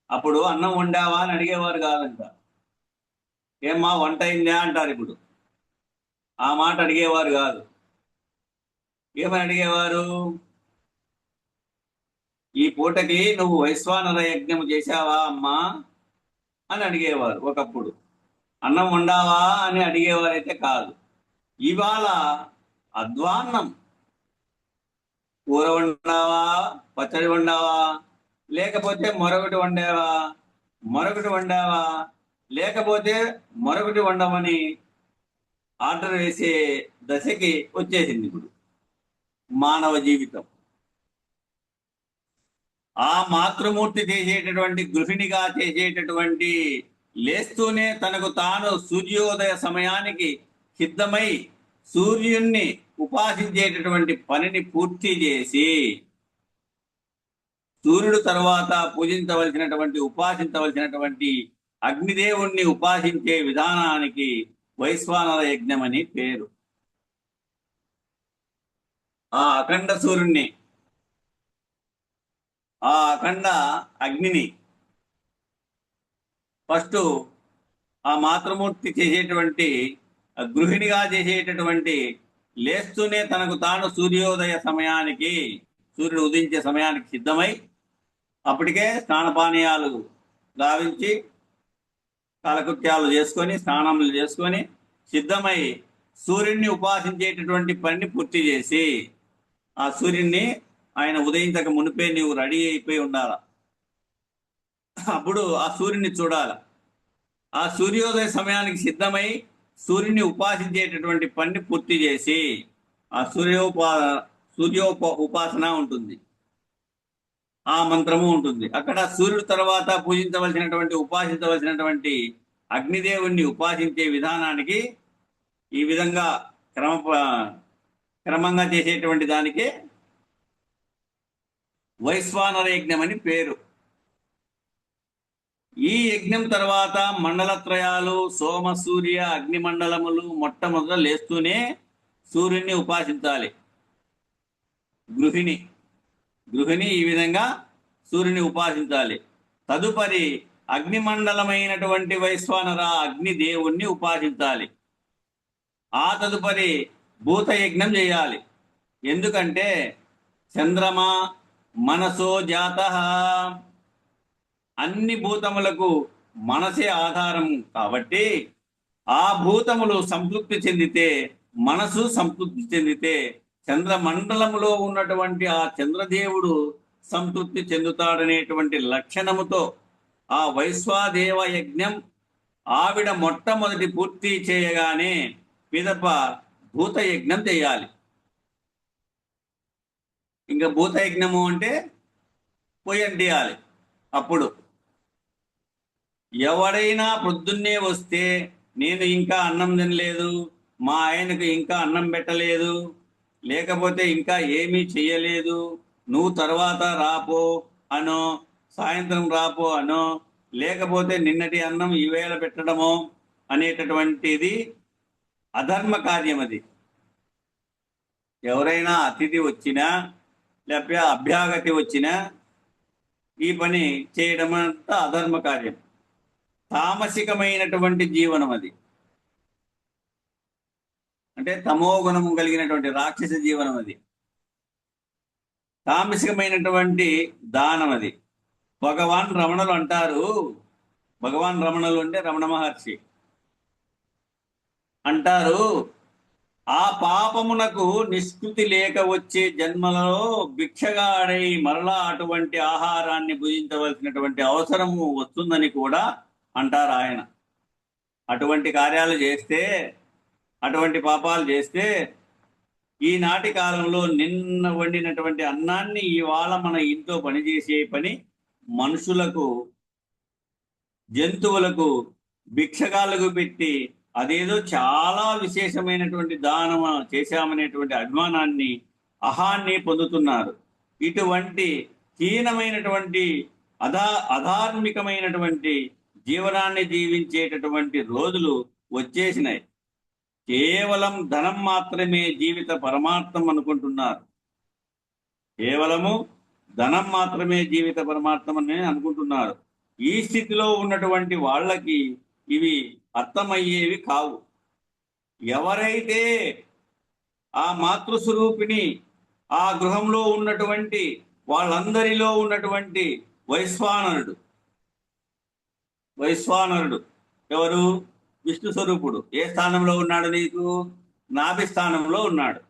అప్పుడు అన్నం వండావా అని అడిగేవారు కాదంట. ఏమ్మా వంట అయిందా అంటారు ఇప్పుడు. ఆ మాట అడిగేవారు కాదు. ఏమని అడిగేవారు? ఈ పూటకి నువ్వు వైశ్వానర యజ్ఞం చేశావా అమ్మా అని అడిగేవారు ఒకప్పుడు. అన్నం వండావా అని అడిగేవారైతే కాదు. ఇవాళ అధ్వాన్నం, కూర వండావా, పచ్చడి వండావా, లేకపోతే మరొకటి వండావా, లేకపోతే మరొకటి వండమని ఆర్డర్ వేసే దశకి వచ్చేసింది ఇప్పుడు మానవ జీవితం. ఆ మాతృమూర్తి చేసేటటువంటి, గృహిణిగా చేసేటటువంటి, లేస్తూనే తనకు తాను సూర్యోదయ సమయానికి సిద్ధమై సూర్యుణ్ణి ఉపాసించేటటువంటి పనిని పూర్తి చేసి, సూర్యుడు తర్వాత పూజించవలసినటువంటి, ఉపాసించవలసినటువంటి అగ్నిదేవుణ్ణి ఉపాసించే విధానానికి వైశ్వానర యజ్ఞం అని పేరు. ఆ అఖండ సూర్యుణ్ణి, ఆ అఖండ అగ్నిని ఫస్ట్ ఆ మాతృమూర్తి చేసేటువంటి, గృహిణిగా చేసేటటువంటి, లేస్తూనే తనకు తాను సూర్యోదయ సమయానికి, సూర్యుడు ఉదయించే సమయానికి సిద్ధమై అప్పటికే స్నానపానీయాలు గావించి కాలకృత్యాలు చేసుకొని స్నానములు చేసుకొని సిద్ధమై సూర్యుడిని ఉపాసించేటటువంటి పనిని పూర్తి చేసి, ఆ సూర్యుడిని ఆయన ఉదయించక మునిపే నీవు రెడీ అయిపోయి ఉండాల. అప్పుడు ఆ సూర్యుని చూడాల. ఆ సూర్యోదయ సమయానికి సిద్ధమై సూర్యుని ఉపాసించేటటువంటి పనిని పూర్తి చేసి, ఆ ఉపాసన ఉంటుంది, ఆ మంత్రము ఉంటుంది. అక్కడ సూర్యుడు తర్వాత పూజించవలసినటువంటి, ఉపాసించవలసినటువంటి అగ్నిదేవుణ్ణి ఉపాసించే విధానానికి ఈ విధంగా క్రమంగా చేసేటువంటి దానికి వైశ్వానర యజ్ఞం అని పేరు. ఈ యజ్ఞం తర్వాత మండలత్రయాలు, సోమ సూర్య అగ్ని మండలములు మొట్టమొదట లేస్తూనే సూర్యుడిని ఉపాసించాలి గృహిణి ఈ విధంగా సూర్యుని ఉపాసించాలి. తదుపరి అగ్నిమండలమైనటువంటి వైశ్వానర అగ్నిదేవుణ్ణి ఉపాసించాలి. ఆ తదుపరి భూత యజ్ఞం చేయాలి. ఎందుకంటే చంద్రమా మనసో జాత, అన్ని భూతములకు మనసే ఆధారం కాబట్టి ఆ భూతములు సంతృప్తి చెందితే, మనసు సంతృప్తి చెందితే చంద్రమండలములో ఉన్నటువంటి ఆ చంద్రదేవుడు సంతృప్తి చెందుతాడనేటువంటి లక్షణముతో ఆ వైశ్వాదేవ యజ్ఞం ఆవిడ మొట్టమొదటి పూర్తి చేయగానే పిదప భూత యజ్ఞం చేయాలి. ఇంకా భూత యజ్ఞము అంటే పొయ్యంటియాలి. అప్పుడు ఎవడైనా పొద్దున్నే వస్తే, నేను ఇంకా అన్నం తినలేదు, మా ఆయనకు ఇంకా అన్నం పెట్టలేదు, లేకపోతే ఇంకా ఏమీ చెయ్యలేదు, నువ్వు తర్వాత రాపో అనో, సాయంత్రం రాపో అనో, లేకపోతే నిన్నటి అన్నం ఈవేళ పెట్టడమో అనేటటువంటిది అధర్మ కార్యం. అది ఎవరైనా అతిథి వచ్చినా లేకపోతే అభ్యాగతి వచ్చినా ఈ పని చేయడం అంతా అధర్మ కార్యం, తామసికమైనటువంటి జీవనం. అది అంటే తమో గుణము కలిగినటువంటి రాక్షస జీవనం. అది తామసికమైనటువంటి దానం. అది భగవాన్ రమణులు అంటారు, భగవాన్ రమణులు అంటే రమణ మహర్షి అంటారు, ఆ పాపమునకు నిష్కృతి లేక వచ్చే జన్మలలో భిక్షగాడై మరలా అటువంటి ఆహారాన్ని భుజించవలసినటువంటి అవసరము వస్తుందని కూడా అంటారు ఆయన. అటువంటి కార్యాలు చేస్తే, అటువంటి పాపాలు చేస్తే ఈనాటి కాలంలో నిన్న వండినటువంటి అన్నాన్ని ఇవాళ మన ఇంట్లో పనిచేసే పని మనుషులకు, జంతువులకు భిక్షగాళ్ళకు పెట్టి అదేదో చాలా విశేషమైనటువంటి దానం చేశామనేటువంటి అభిమానాన్ని, అహాన్ని పొందుతున్నారు. ఇటువంటి హీనమైనటువంటి అధార్మికమైనటువంటి జీవనాన్ని జీవించేటటువంటి రోజులు వచ్చేసినాయి. కేవలం ధనం మాత్రమే జీవిత పరమార్థం అనుకుంటున్నారు. కేవలము ధనం మాత్రమే జీవిత పరమార్థం అని అనుకుంటున్నారు. ఈ స్థితిలో ఉన్నటువంటి వాళ్ళకి ఇవి అర్థమయ్యేవి కావు. ఎవరైతే ఆ మాతృస్వరూపిణి, ఆ గృహంలో ఉన్నటువంటి వాళ్ళందరిలో ఉన్నటువంటి వైశ్వానరుడు ఎవరు? విష్ణు స్వరూపుడు. ఏ స్థానంలో ఉన్నాడు? నీకు నాభి స్థానంలో ఉన్నాడు.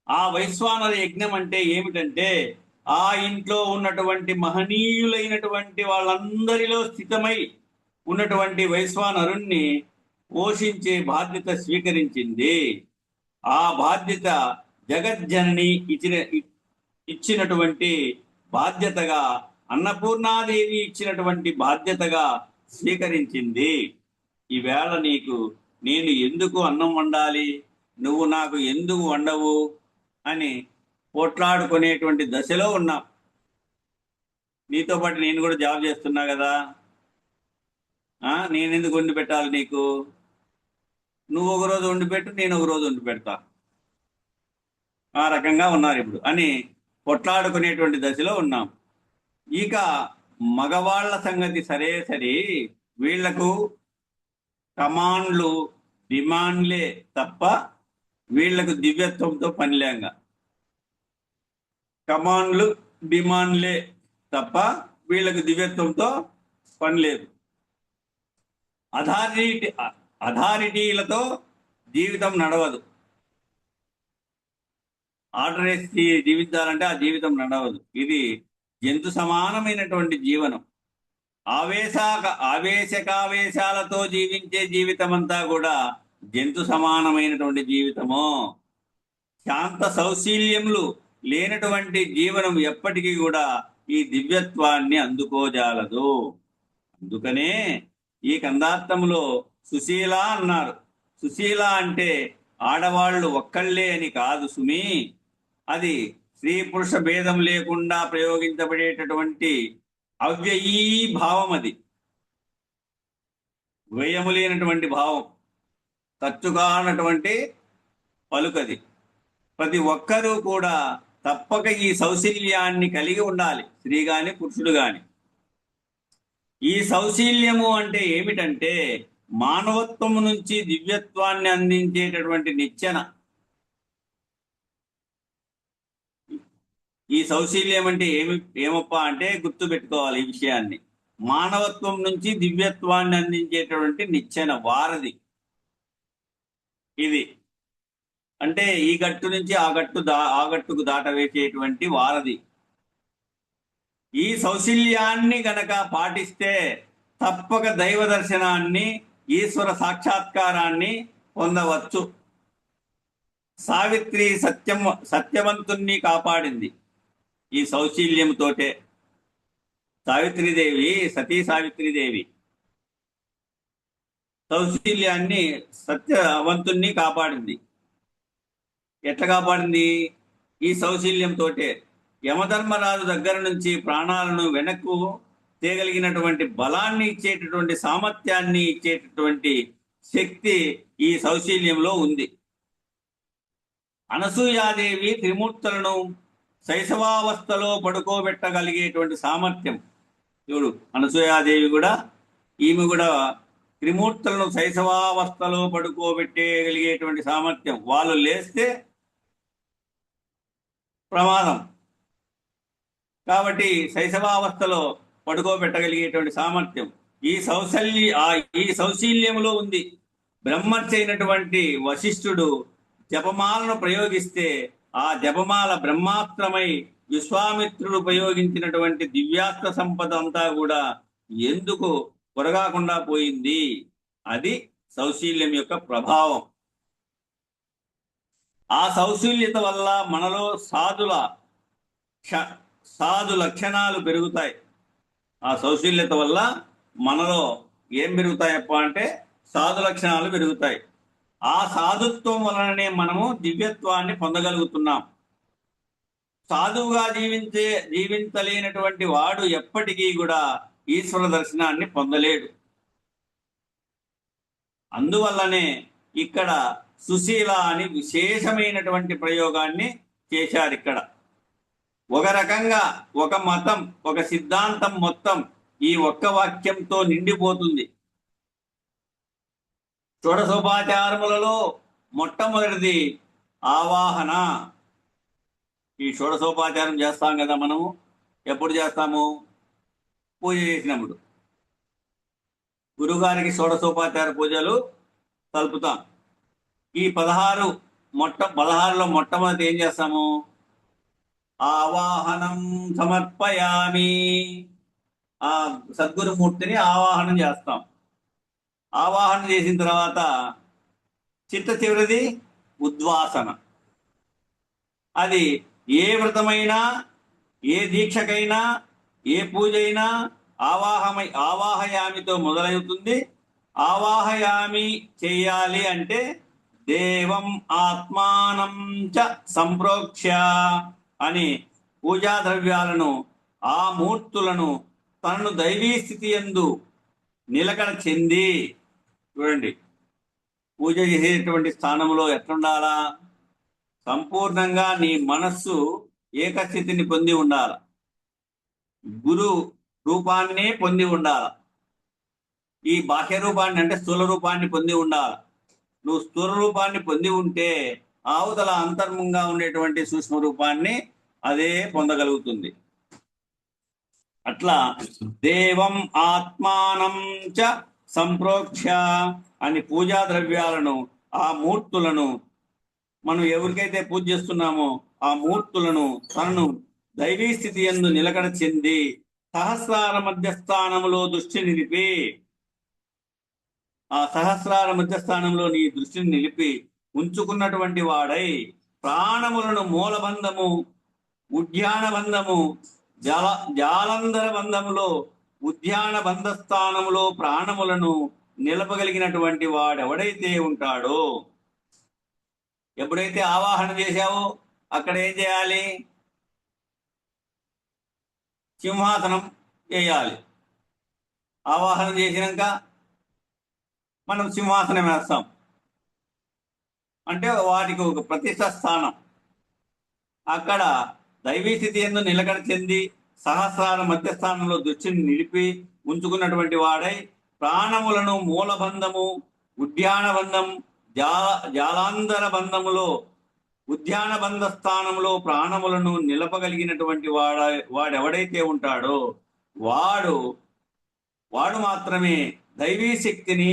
ఆ వైశ్వానర యజ్ఞం అంటే ఏమిటంటే, ఆ ఇంట్లో ఉన్నటువంటి మహనీయులైనటువంటి వాళ్ళందరిలో స్థితమై ఉన్నటువంటి వైశ్వానరుణ్ణి పోషించే బాధ్యత స్వీకరించింది. ఆ బాధ్యత జగజ్జనని ఇచ్చినటువంటి బాధ్యతగా, అన్నపూర్ణాదేవి ఇచ్చినటువంటి బాధ్యతగా స్వీకరించింది. ఈవేళ నీకు నేను ఎందుకు అన్నం వండాలి, నువ్వు నాకు ఎందుకు వండవు అని పోట్లాడుకునేటువంటి దశలో ఉన్నాం. నీతో పాటు నేను కూడా జాబ్ చేస్తున్నా కదా, నేనెందుకు వండి పెట్టాలి నీకు? నువ్వు ఒక రోజు వండి పెట్టు, నేను ఒక రోజు వండి పెడతా. ఆ రకంగా ఉన్నారు ఇప్పుడు అని కొట్లాడుకునేటువంటి దశలో ఉన్నాం. ఇక మగవాళ్ల సంగతి సరే, వీళ్లకు కమాండ్లు, డిమాండ్లే తప్ప వీళ్లకు దివ్యత్వంతో పనిలేంగా. కమాండ్లు, డిమాండ్లే తప్ప వీళ్లకు దివ్యత్వంతో పని లేదు. అథారిటీలతో జీవితం నడవదు. ఆర్డర్ వేసి జీవించాలంటే ఆ జీవితం నడవదు. ఇది జంతు సమానమైనటువంటి జీవనం. ఆవేశకావేశాలతో జీవించే జీవితం అంతా కూడా జంతు సమానమైనటువంటి జీవితము. శాంత సౌశీల్యములు లేనటువంటి జీవనం ఎప్పటికీ కూడా ఈ దివ్యత్వాన్ని అందుకోజాలదు. అందుకనే ఈ కందార్థములో సుశీల అన్నారు. సుశీల అంటే ఆడవాళ్ళు ఒక్కళ్ళే అని కాదు సుమి. అది స్త్రీ పురుష భేదం లేకుండా ప్రయోగించబడేటటువంటి అవ్యయీ భావం. అది వ్యయము లేనటువంటి భావం, ఖర్చు కానటువంటి పలుకది. ప్రతి ఒక్కరూ కూడా తప్పక ఈ సౌశీల్యాన్ని కలిగి ఉండాలి, స్త్రీ గాని పురుషుడు గాని. ఈ సౌశీల్యము అంటే ఏమిటంటే మానవత్వము నుంచి దివ్యత్వాన్ని అందించేటటువంటి నిచ్చెన. ఈ సౌశీల్యం అంటే ఏమప్పా అంటే గుర్తు పెట్టుకోవాలి ఈ విషయాన్ని. మానవత్వం నుంచి దివ్యత్వాన్ని అందించేటటువంటి నిచ్చెన, వారధి ఇది. అంటే ఈ గట్టు నుంచి ఆ గట్టుకు దాటవేసేటువంటి వారధి. ఈ సౌశీల్యాన్ని గనక పాటిస్తే తప్పక దైవ దర్శనాన్ని, ఈశ్వర సాక్షాత్కారాన్ని పొందవచ్చు. సావిత్రి సత్యవంతుణ్ణి కాపాడింది ఈ సౌశీల్యంతోటే. సావిత్రీదేవి, సతీ సావిత్రీదేవి సౌశీల్యాన్ని, సత్యవంతుణ్ణి కాపాడింది. ఎట్లా కాపాడింది? ఈ సౌశీల్యంతోటే. యమధర్మరాజు దగ్గర నుంచి ప్రాణాలను వెనక్కు తేగలిగినటువంటి బలాన్ని ఇచ్చేటటువంటి, సామర్థ్యాన్ని ఇచ్చేటటువంటి శక్తి ఈ సౌశీల్యంలో ఉంది. అనసూయాదేవి త్రిమూర్తులను శైశవావస్థలో పడుకోబెట్టగలిగేటువంటి సామర్థ్యం. చూడు, అనసూయాదేవి కూడా, ఈమె కూడా త్రిమూర్తులను శైశవావస్థలో పడుకోబెట్టగలిగేటువంటి సామర్థ్యం. వాళ్ళు లేస్తే ప్రమాదం కాబట్టి శైశవావస్థలో పడుకోబెట్టగలిగేటువంటి సామర్థ్యం ఈ సౌశీల్యములో ఉంది. బ్రహ్మర్షి అయినటువంటి వశిష్ఠుడు జపమాలను ప్రయోగిస్తే ఆ జపమాల బ్రహ్మాస్త్రమై విశ్వామిత్రుడు ప్రయోగించినటువంటి దివ్యాస్త్ర సంపద అంతా కూడా ఎందుకు కొరగాకుండా పోయింది? అది సౌశీల్యం యొక్క ప్రభావం. ఆ సౌశీల్యత వల్ల మనలో సాధు లక్షణాలు పెరుగుతాయి. ఆ సౌశీల్యత వల్ల మనలో ఏం పెరుగుతాయప్ప అంటే సాధు లక్షణాలు పెరుగుతాయి. ఆ సాధుత్వం వలననే మనము దివ్యత్వాన్ని పొందగలుగుతున్నాం. సాధువుగా జీవించలేనటువంటి వాడు ఎప్పటికీ కూడా ఈశ్వర దర్శనాన్ని పొందలేడు. అందువల్లనే ఇక్కడ సుశీల అని విశేషమైనటువంటి ప్రయోగాన్ని చేశారు. ఇక్కడ ఒక రకంగా ఒక మతం, ఒక సిద్ధాంతం మొత్తం ఈ ఒక్క వాక్యంతో నిండిపోతుంది. షోడశోపాచారములలో మొట్టమొదటిది ఆవాహన. ఈ షోడశోపాచారం చేస్తాం కదా మనము. ఎప్పుడు చేస్తాము? పూజ చేసినప్పుడు. గురుగారికి షోడశోపాచార పూజలు కలుపుతాం. ఈ 16లో మొట్టమొదటి ఏం చేస్తాము? ఆవాహనం సమర్పయామి. ఆ సద్గురుమూర్తిని ఆవాహనం చేస్తాం. ఆవాహన చేసిన తర్వాత చివరిది ఉద్వాసన. అది ఏ వ్రతమైనా, ఏ దీక్షకైనా, ఏ పూజ అయినా ఆవాహయామితో మొదలవుతుంది. ఆవాహయామి చేయాలి అంటే దేవం ఆత్మానం చ సంప్రోక్ష్య అని పూజా ద్రవ్యాలను, ఆ మూర్తులను తనను దైవీ స్థితి యందు నిలకడ చెంది, చూడండి పూజ చేసేటువంటి స్థానంలో ఎట్లుండాలా? సంపూర్ణంగా నీ మనస్సు ఏకస్థితిని పొంది ఉండాల. గురు రూపాన్నే పొంది ఉండాల. ఈ బాహ్య రూపాన్ని అంటే స్థూల రూపాన్ని పొంది ఉండాల. నువ్వు స్థూల రూపాన్ని పొంది ఉంటే ఆవుతల అంతర్ముంగా ఉండేటువంటి సూక్ష్మ రూపాన్ని అదే పొందగలుగుతుంది. అట్లా దేవం ఆత్మానం చ సంప్రోక్ష్య అని పూజా ద్రవ్యాలను, ఆ మూర్తులను, మనం ఎవరికైతే పూజ చేస్తున్నామో ఆ మూర్తులను తనను దైవీ స్థితి యందు నిలకడ చెంది సహస్రార మధ్యస్థానములో దృష్టి నిలిపి, ఆ సహస్రార మధ్యస్థానంలో నీ దృష్టిని నిలిపి ఉంచుకున్నటువంటి వాడై ప్రాణములను మూలబంధము, ఉద్యాన బంధము, జాలంధర బంధములో, ఉద్యాన బంధస్థానములో ప్రాణములను నిలపగలిగినటువంటి వాడెవడైతే ఉంటాడో, ఎప్పుడైతే ఆవాహన చేశావో అక్కడ ఏం చేయాలి? సింహాసనం వేయాలి. ఆవాహన చేసినాక మనం సింహాసనం వేస్తాం. అంటే వాటికి ఒక ప్రతిష్ట స్థానం. అక్కడ దైవీ స్థితి యందు నిలకడ చెంది సహస్రాల మధ్యస్థానంలో దృష్టిని నిలిపి ఉంచుకున్నటువంటి వాడై ప్రాణములను మూలబంధము, ఉద్యాన బంధం, జాలాంధర బంధములో, ఉద్యాన బంధ స్థానంలో ప్రాణములను నిలపగలిగినటువంటి వాడెవడైతే ఉంటాడో వాడు మాత్రమే దైవీ శక్తిని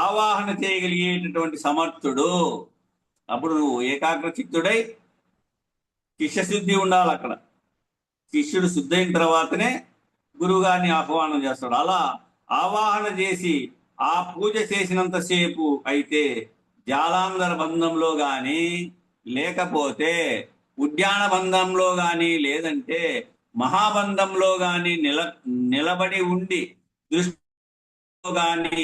ఆవాహన చేయగలిగేటటువంటి సమర్థుడు. అప్పుడు నువ్వు ఏకాగ్ర చిత్తుడై శిష్యశుద్ధి ఉండాలి. అక్కడ శిష్యుడు శుద్ధైన తర్వాతనే గురువుగారిని ఆహ్వానం చేస్తాడు. అలా ఆవాహన చేసి ఆ పూజ చేసినంతసేపు అయితే జాలాంధర బంధంలో కానీ, లేకపోతే ఉద్యాన బంధంలో కానీ, లేదంటే మహాబంధంలో కానీ నిలబడి ఉండి దృష్టిలో కానీ,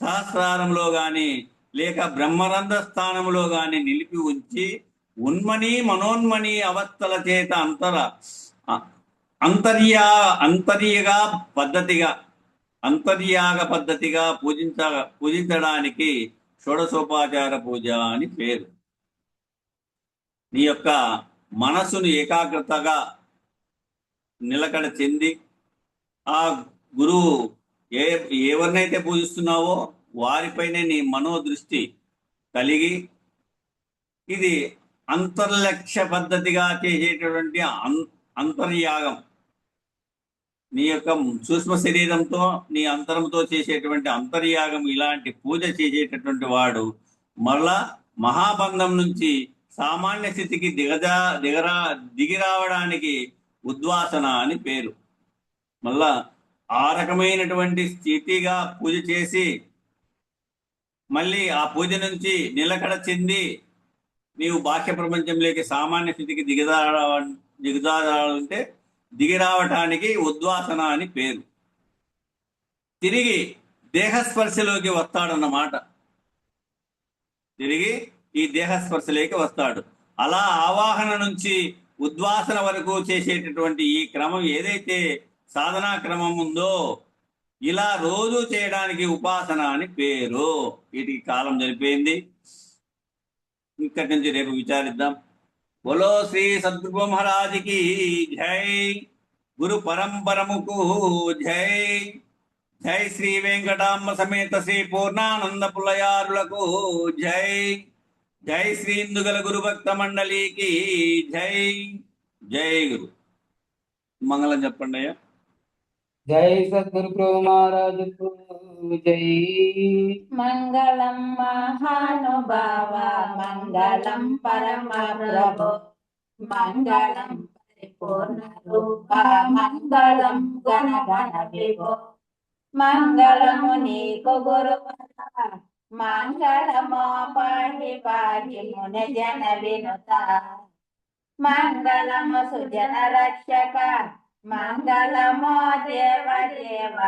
సహస్రారంలో కానీ, లేక బ్రహ్మరంధ్ర స్థానంలో కానీ నిలిపి ఉంచి ఉన్మని మనోన్మని అవస్థల చేత అంతర్యాగ పద్ధతిగా పూజించడానికి షోడశోపాచార పూజ అని పేరు. నీ యొక్క మనసును ఏకాగ్రతగా నిలకడ చెంది ఆ గురువు ఎవరినైతే పూజిస్తున్నావో వారిపైనే నీ మనోదృష్టి కలిగి, ఇది అంతర్లక్ష్య పద్ధతిగా చేసేటటువంటి అంతర్యాగం. నీ యొక్క సూక్ష్మ శరీరంతో, నీ అంతరంతో చేసేటువంటి అంతర్యాగం. ఇలాంటి పూజ చేసేటటువంటి వాడు మరలా మహాబంధం నుంచి సామాన్య స్థితికి దిగి రావడానికి ఉద్వాసన అని పేరు. మళ్ళా ఆ రకమైనటువంటి స్థితిగా పూజ చేసి మళ్ళీ ఆ పూజ నుంచి నిలకడ చెంది నీవు బాహ్య ప్రపంచంలోకి సామాన్య స్థితికి దేహస్పర్శలోకి వస్తాడన్నమాట. తిరిగి ఈ దేహస్పర్శలోకి వస్తాడు. అలా ఆవాహన నుంచి ఉద్వాసన వరకు చేసేటటువంటి ఈ క్రమం ఏదైతే సాధనా క్రమం ఉందో, ఇలా రోజు చేయడానికి ఉపాసన అని పేరు. వీటికి కాలం జరిపోయింది. ఇక్కడి నుంచి రేపు విచారిద్దాం. బోలో శ్రీ సద్గురు మహారాజుకి జై, గురు పరంపరముకు జై. జై శ్రీ వెంకటాంబ సమేత శ్రీ పూర్ణానంద పుల్లయారులకు జై. జై శ్రీ ఇందుగల గురు భక్త మండలికి జై. జై గురు. మంగళం చెప్పండి అయ్యా. జై సద్గురు ప్రభు మహారాజుకు జై. మంగళం మహానుభావ మంగళం పరమ ప్రభు మంగళం పరిపూర్ణ రూప మంగళం గణ గణ విభో మంగళము నీకు గురువర మంగళమో పాటి పాటి ముని జన వినుత మంగళము సుజన రక్షక మంగళమో దేవ దేవ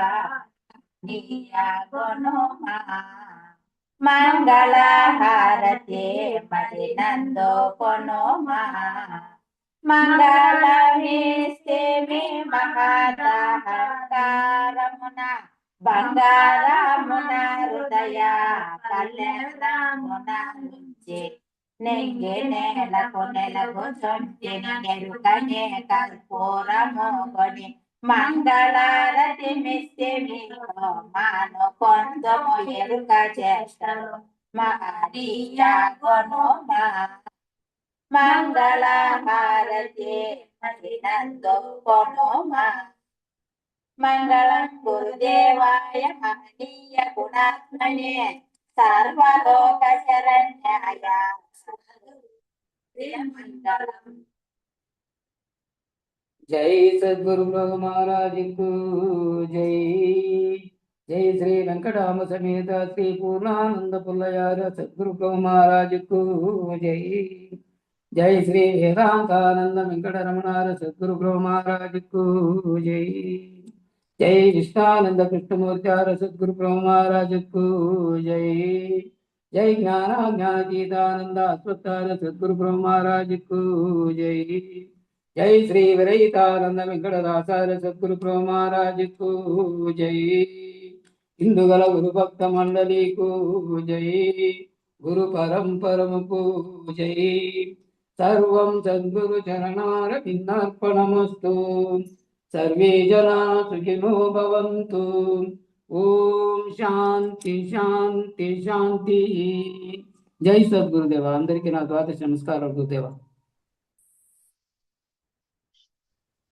మంగళ హారతి మదినందో కొనుమా మంగళమిస్తేమి మహాదాహకారమున బంగారమున హృదయ కళ్యాణమున నుంచి నెంగి నెలకు చొంటిని నెరుకనే కర్పూరము కొని మంగళారతి మిస్తే మీరు మాను కొందము ఎరుక చేస్తారు మహనీయ కొనుమా మంగళ హారతి మదినందో కొనుమా మంగళం గురుదేవాయ మహనీయ గుణాత్మనే సర్వలోక శరణ్యాయ మంగళం. జై సద్గురు ప్రభు మహారాజుకు జై. జై శ్రీ వెంకటామ సమేత శ్రీ పూర్ణానంద పుల్లయార సద్గురు ప్రభు మహారాజుకు జై. జై శ్రీ వేదాంతానంద వెంకటరమణార సద్గురు ప్రభు మహారాజుకు జై. జై విష్ణానంద కృష్ణమూర్తార సద్గురు ప్రభు మహారాజుకు జై. జై జ్ఞానాజ్ఞానతీతానంద అశ్వత్థార సద్గురు ప్రభు మహారాజుకు జై. జై శ్రీ విరహితానంద వెంకటదాసార సద్గురు ప్రభు మహారాజుకు జై. ఇందుగల గురు భక్త మండలికు జై. గురు పరంపరముకు జై. సర్వం సద్గురు చరణారవిందార్పణమస్తు. సర్వే జనా సుఖినో భవంతు. ఓం శాంతి శాంతి శాంతి. జై సద్గురుదేవ. అందరికీ నా ద్వాదశ నమస్కారం గురుదేవ.